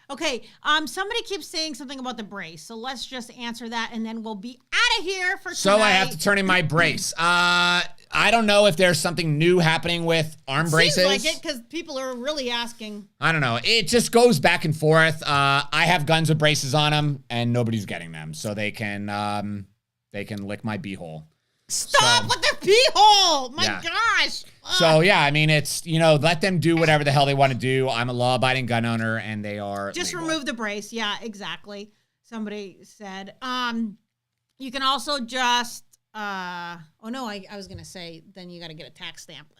Speaker 2: Okay. Somebody keeps saying something about the brace, so let's just answer that, and then we'll be out of here for tonight.
Speaker 1: So I have to turn in my brace. I don't know if there's something new happening with arm braces.
Speaker 2: Seems like it, because people are really asking.
Speaker 1: I don't know. It just goes back and forth. I have guns with braces on them, and nobody's getting them, so they can lick my beehole.
Speaker 2: Stop with the beehole! My gosh!
Speaker 1: So yeah, I mean, it's let them do whatever the hell they want to do. I'm a law-abiding gun owner, and they are
Speaker 2: just
Speaker 1: legal.
Speaker 2: remove the brace. Yeah, exactly. Somebody said. You can also just. I was gonna say then you got to get a tax stamp.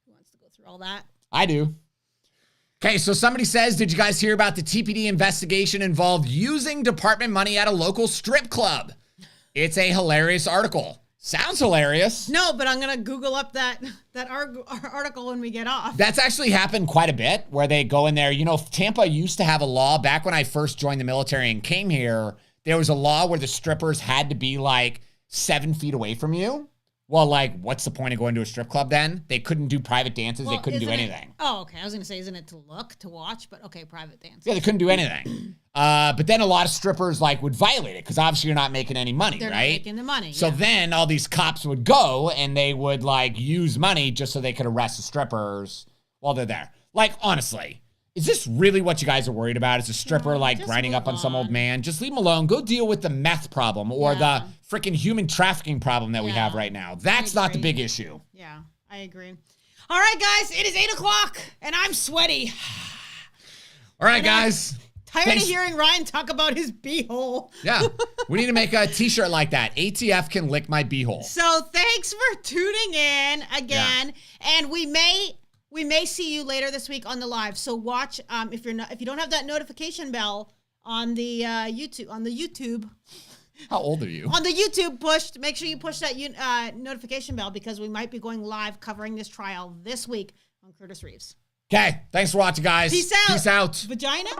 Speaker 2: Who wants to go through all that?
Speaker 1: I do. Okay, so somebody says, did you guys hear about the TPD investigation involved using department money at a local strip club? It's a hilarious article. Sounds hilarious.
Speaker 2: No, but I'm gonna Google up that article when we get off.
Speaker 1: That's actually happened quite a bit, where they go in there. Tampa used to have a law back when I first joined the military and came here. There was a law where the strippers had to be like 7 feet away from you. Well, like, what's the point of going to a strip club then? They couldn't do private dances. They couldn't do anything.
Speaker 2: Okay. I was going to say, isn't it to watch? But okay, private dances.
Speaker 1: Yeah, they couldn't do anything. But then a lot of strippers would violate it because obviously you're not making any money,
Speaker 2: They're
Speaker 1: right?
Speaker 2: Not making the money.
Speaker 1: So then all these cops would go and they would use money just so they could arrest the strippers while they're there. Like, honestly, is this really what you guys are worried about? Is a stripper grinding up on some old man? Just leave him alone. Go deal with the meth problem or the freaking human trafficking problem that we have right now. That's not the big issue.
Speaker 2: Yeah, I agree. All right, guys, it is 8:00 and I'm sweaty.
Speaker 1: All right, guys.
Speaker 2: Tired of hearing Ryan talk about his beehole.
Speaker 1: Yeah, we need to make a t-shirt like that. ATF can lick my beehole.
Speaker 2: So thanks for tuning in again. Yeah. And we may see you later this week on the live. So watch if you don't have that notification bell on the YouTube.
Speaker 1: How old are you?
Speaker 2: On the YouTube, make sure you push that notification bell because we might be going live covering this trial this week on Curtis Reeves.
Speaker 1: Okay, thanks for watching, guys.
Speaker 2: Peace out.
Speaker 1: Peace out.
Speaker 2: Vagina.